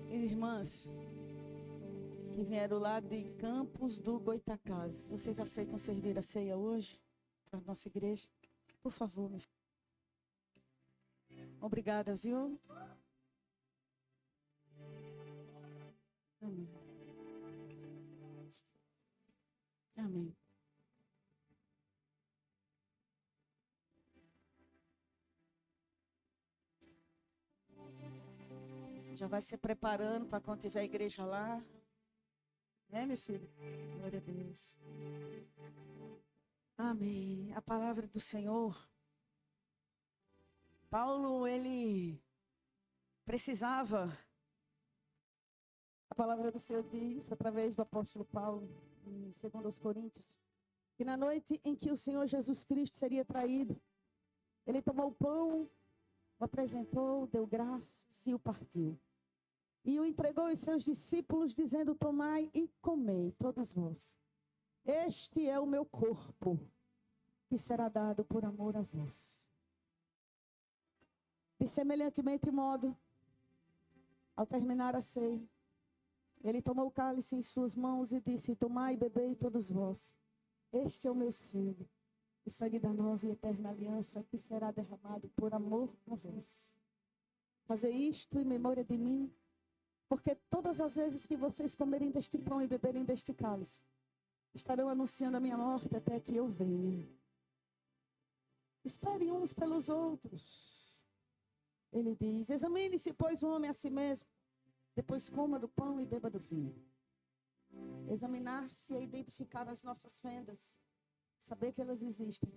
Irmãs que vieram lá de Campos do Goitacazes, vocês aceitam servir a ceia hoje para a nossa igreja? Por favor, meu filho. Obrigada, viu? Amém. Amém. Já vai se preparando para quando tiver a igreja lá. Né, meu filho? Glória a Deus. Amém. A palavra do Senhor. Paulo, ele precisava. A palavra do Senhor diz, através do apóstolo Paulo, em 2 Coríntios, que na noite em que o Senhor Jesus Cristo seria traído, ele tomou o pão, o apresentou, deu graças e o partiu. E o entregou aos seus discípulos, dizendo: tomai e comei, todos vós. Este é o meu corpo, que será dado por amor a vós. De semelhantemente modo, ao terminar a ceia, ele tomou o cálice em suas mãos e disse: tomai e bebei todos vós. Este é o meu sangue, o sangue da nova e eterna aliança, que será derramado por amor a vós. Fazei isto em memória de mim, porque todas as vezes que vocês comerem deste pão e beberem deste cálice, estarão anunciando a minha morte até que eu venha. Esperem uns pelos outros. Ele diz: examine-se, pois, o homem a si mesmo, depois coma do pão e beba do vinho. Examinar-se é identificar as nossas fendas, saber que elas existem,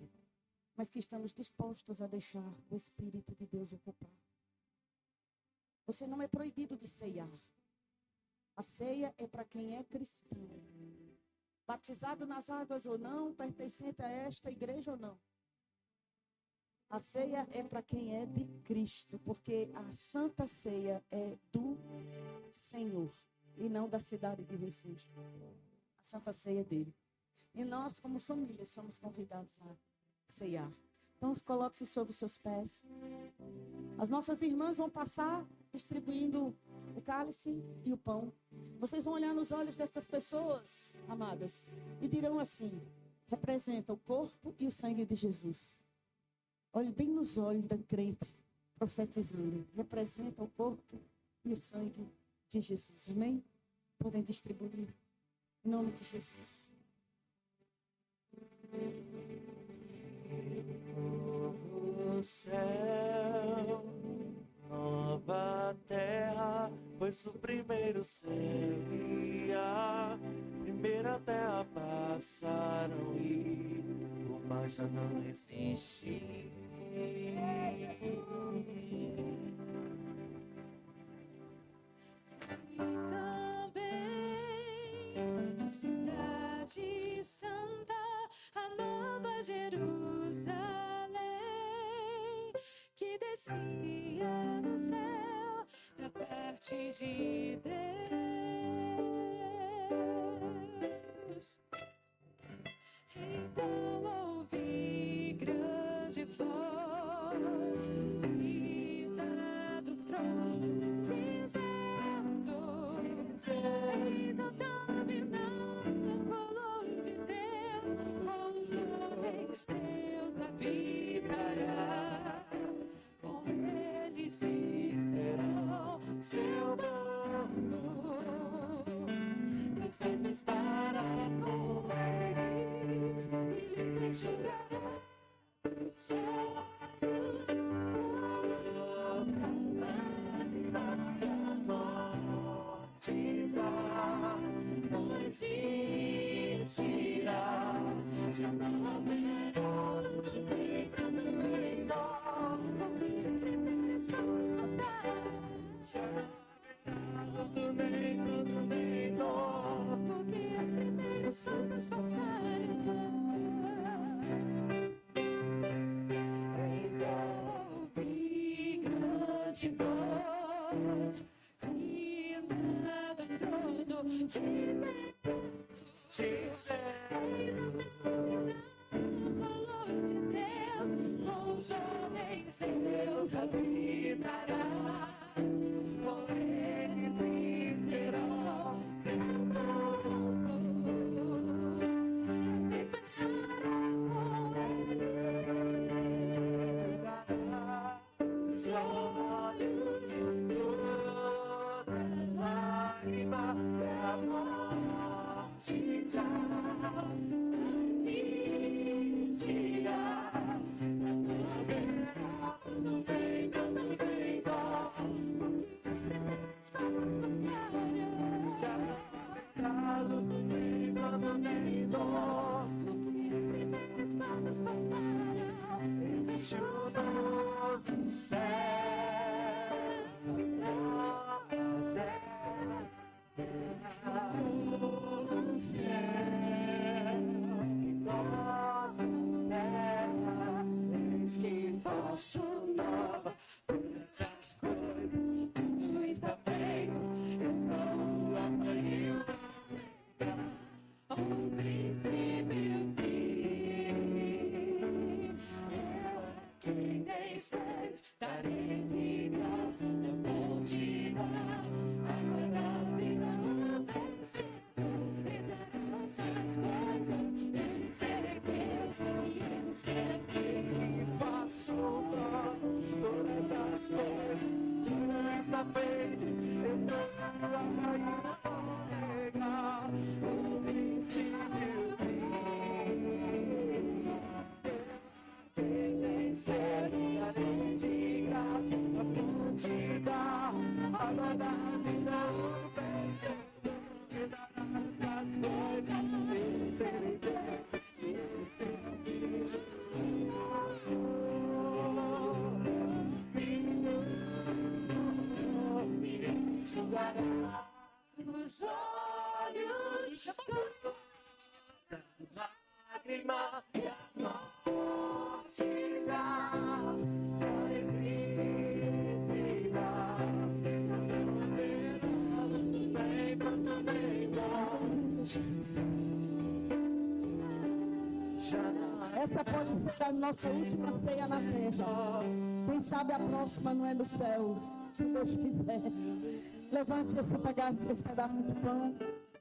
mas que estamos dispostos a deixar o Espírito de Deus ocupar. Você não é proibido de ceiar. A ceia é para quem é cristão, batizado nas águas ou não, pertencente a esta igreja ou não. A ceia é para quem é de Cristo, porque a Santa Ceia é do Senhor e não da cidade de refúgio. A Santa Ceia é dele. E nós, como família, somos convidados a ceiar. Então, coloque-se sobre os seus pés. As nossas irmãs vão passar distribuindo o cálice e o pão. Vocês vão olhar nos olhos destas pessoas, amadas, e dirão assim: representa o corpo e o sangue de Jesus. Olhe bem nos olhos da crente, profetizando. Representa o corpo e o sangue de Jesus. Amém? Podem distribuir. Em nome de Jesus. Novo céu, nova terra, pois o primeiro céu e a primeira terra passaram e o mar já não existe. E também a cidade santa, a nova Jerusalém, que descia do céu da parte de Deus. Então ouvi grande voz vinda do trono, dizendo: eis o tabernáculo de Deus, com os homens Deus habitará, com eles e serão seu povo. Deus mesmo estará com eles e lhes enxugará os olhos. Não existirá, já não haverá outro grito do dó, porque as primeiras forças passaram. Já não haverá outro grito do dó, porque as primeiras forças passaram. Então ouvi grande voz vinda do trono, dizendo: eis o tabernáculo de Deus, com os homens Deus habitará, com eles e serão seu povo. E fechará com ele os olhos. Lágrima da morte já não existirá, já não haverá no reino do reino, as primeiras forças passaram. Já não haverá no reino do reino, porque as primeiras forças passaram. Existe o novo céu. faço nova todas as coisas, tudo está feito, eu sou a manhã, o princípio e o fim. Quem tem sede, darei de graça, eu vou te dar água da vida no vencedor. Ele dará nossas coisas, ele será Deus e ele será Deus. E faço nova todas as coisas, tudo está feito, eu sou a raiz, o princípio e o fim. Quem tem sede, além de graça, eu vou te dar água da vida, o vencedor. E darás as coisas, ele será Deus, e ele será Deus. Os olhos Lágrima e a morte dá, alegria vem quanto vem bom. Já não Essa pode ser a nossa última ceia na terra. Quem sabe a próxima não é no céu, se Deus quiser. Levante esse pedaço de pão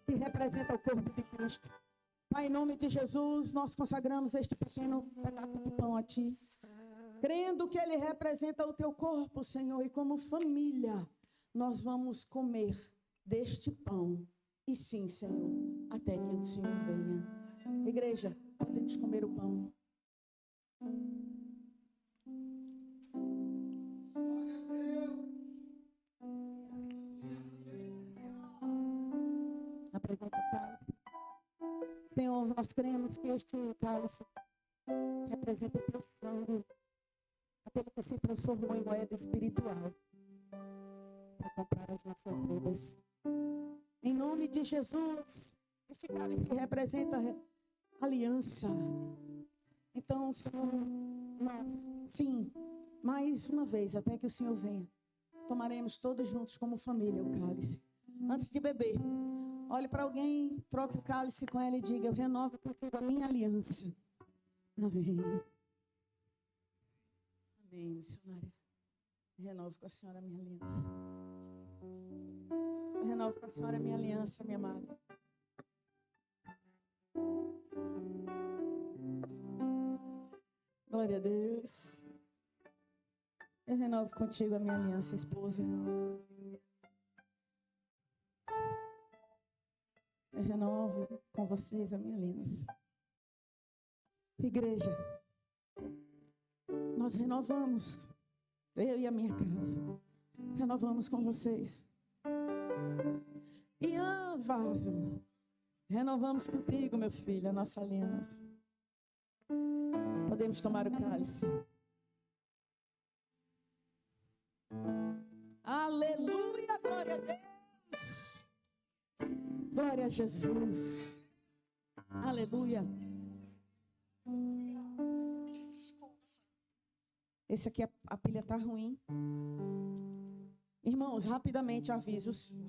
que representa o corpo de Cristo. Pai, em nome de Jesus, nós consagramos este pequeno pedaço de pão a Ti, crendo que ele representa o Teu corpo, Senhor, e como família, nós vamos comer deste pão. E sim, Senhor, até que o Senhor venha. Igreja, podemos comer o pão. Apresenta o cálice. Senhor, nós cremos que este cálice representa o Teu sangue, aquele que se transformou em moeda espiritual para comprar as nossas vidas. Em nome de Jesus, este cálice representa aliança. Então, Senhor, nós, sim, mais uma vez, até que o Senhor venha, tomaremos todos juntos como família o cálice. Antes de beber, olhe para alguém, troque o cálice com ela e diga: eu renovo contigo a minha aliança. Amém. Amém, missionária. Eu renovo com a senhora a minha aliança. Eu renovo com a senhora a minha aliança, minha amada. Glória a Deus. Eu renovo contigo a minha aliança, esposa. Eu renovo com vocês a minha aliança. Igreja, nós renovamos, eu e a minha casa, renovamos com vocês. Ian Vaso, renovamos contigo, meu filho, a nossa aliança. Podemos tomar o cálice. Aleluia, glória a Deus. Glória a Jesus. Aleluia. Esse aqui, a pilha está ruim. Irmãos, rapidamente avisos.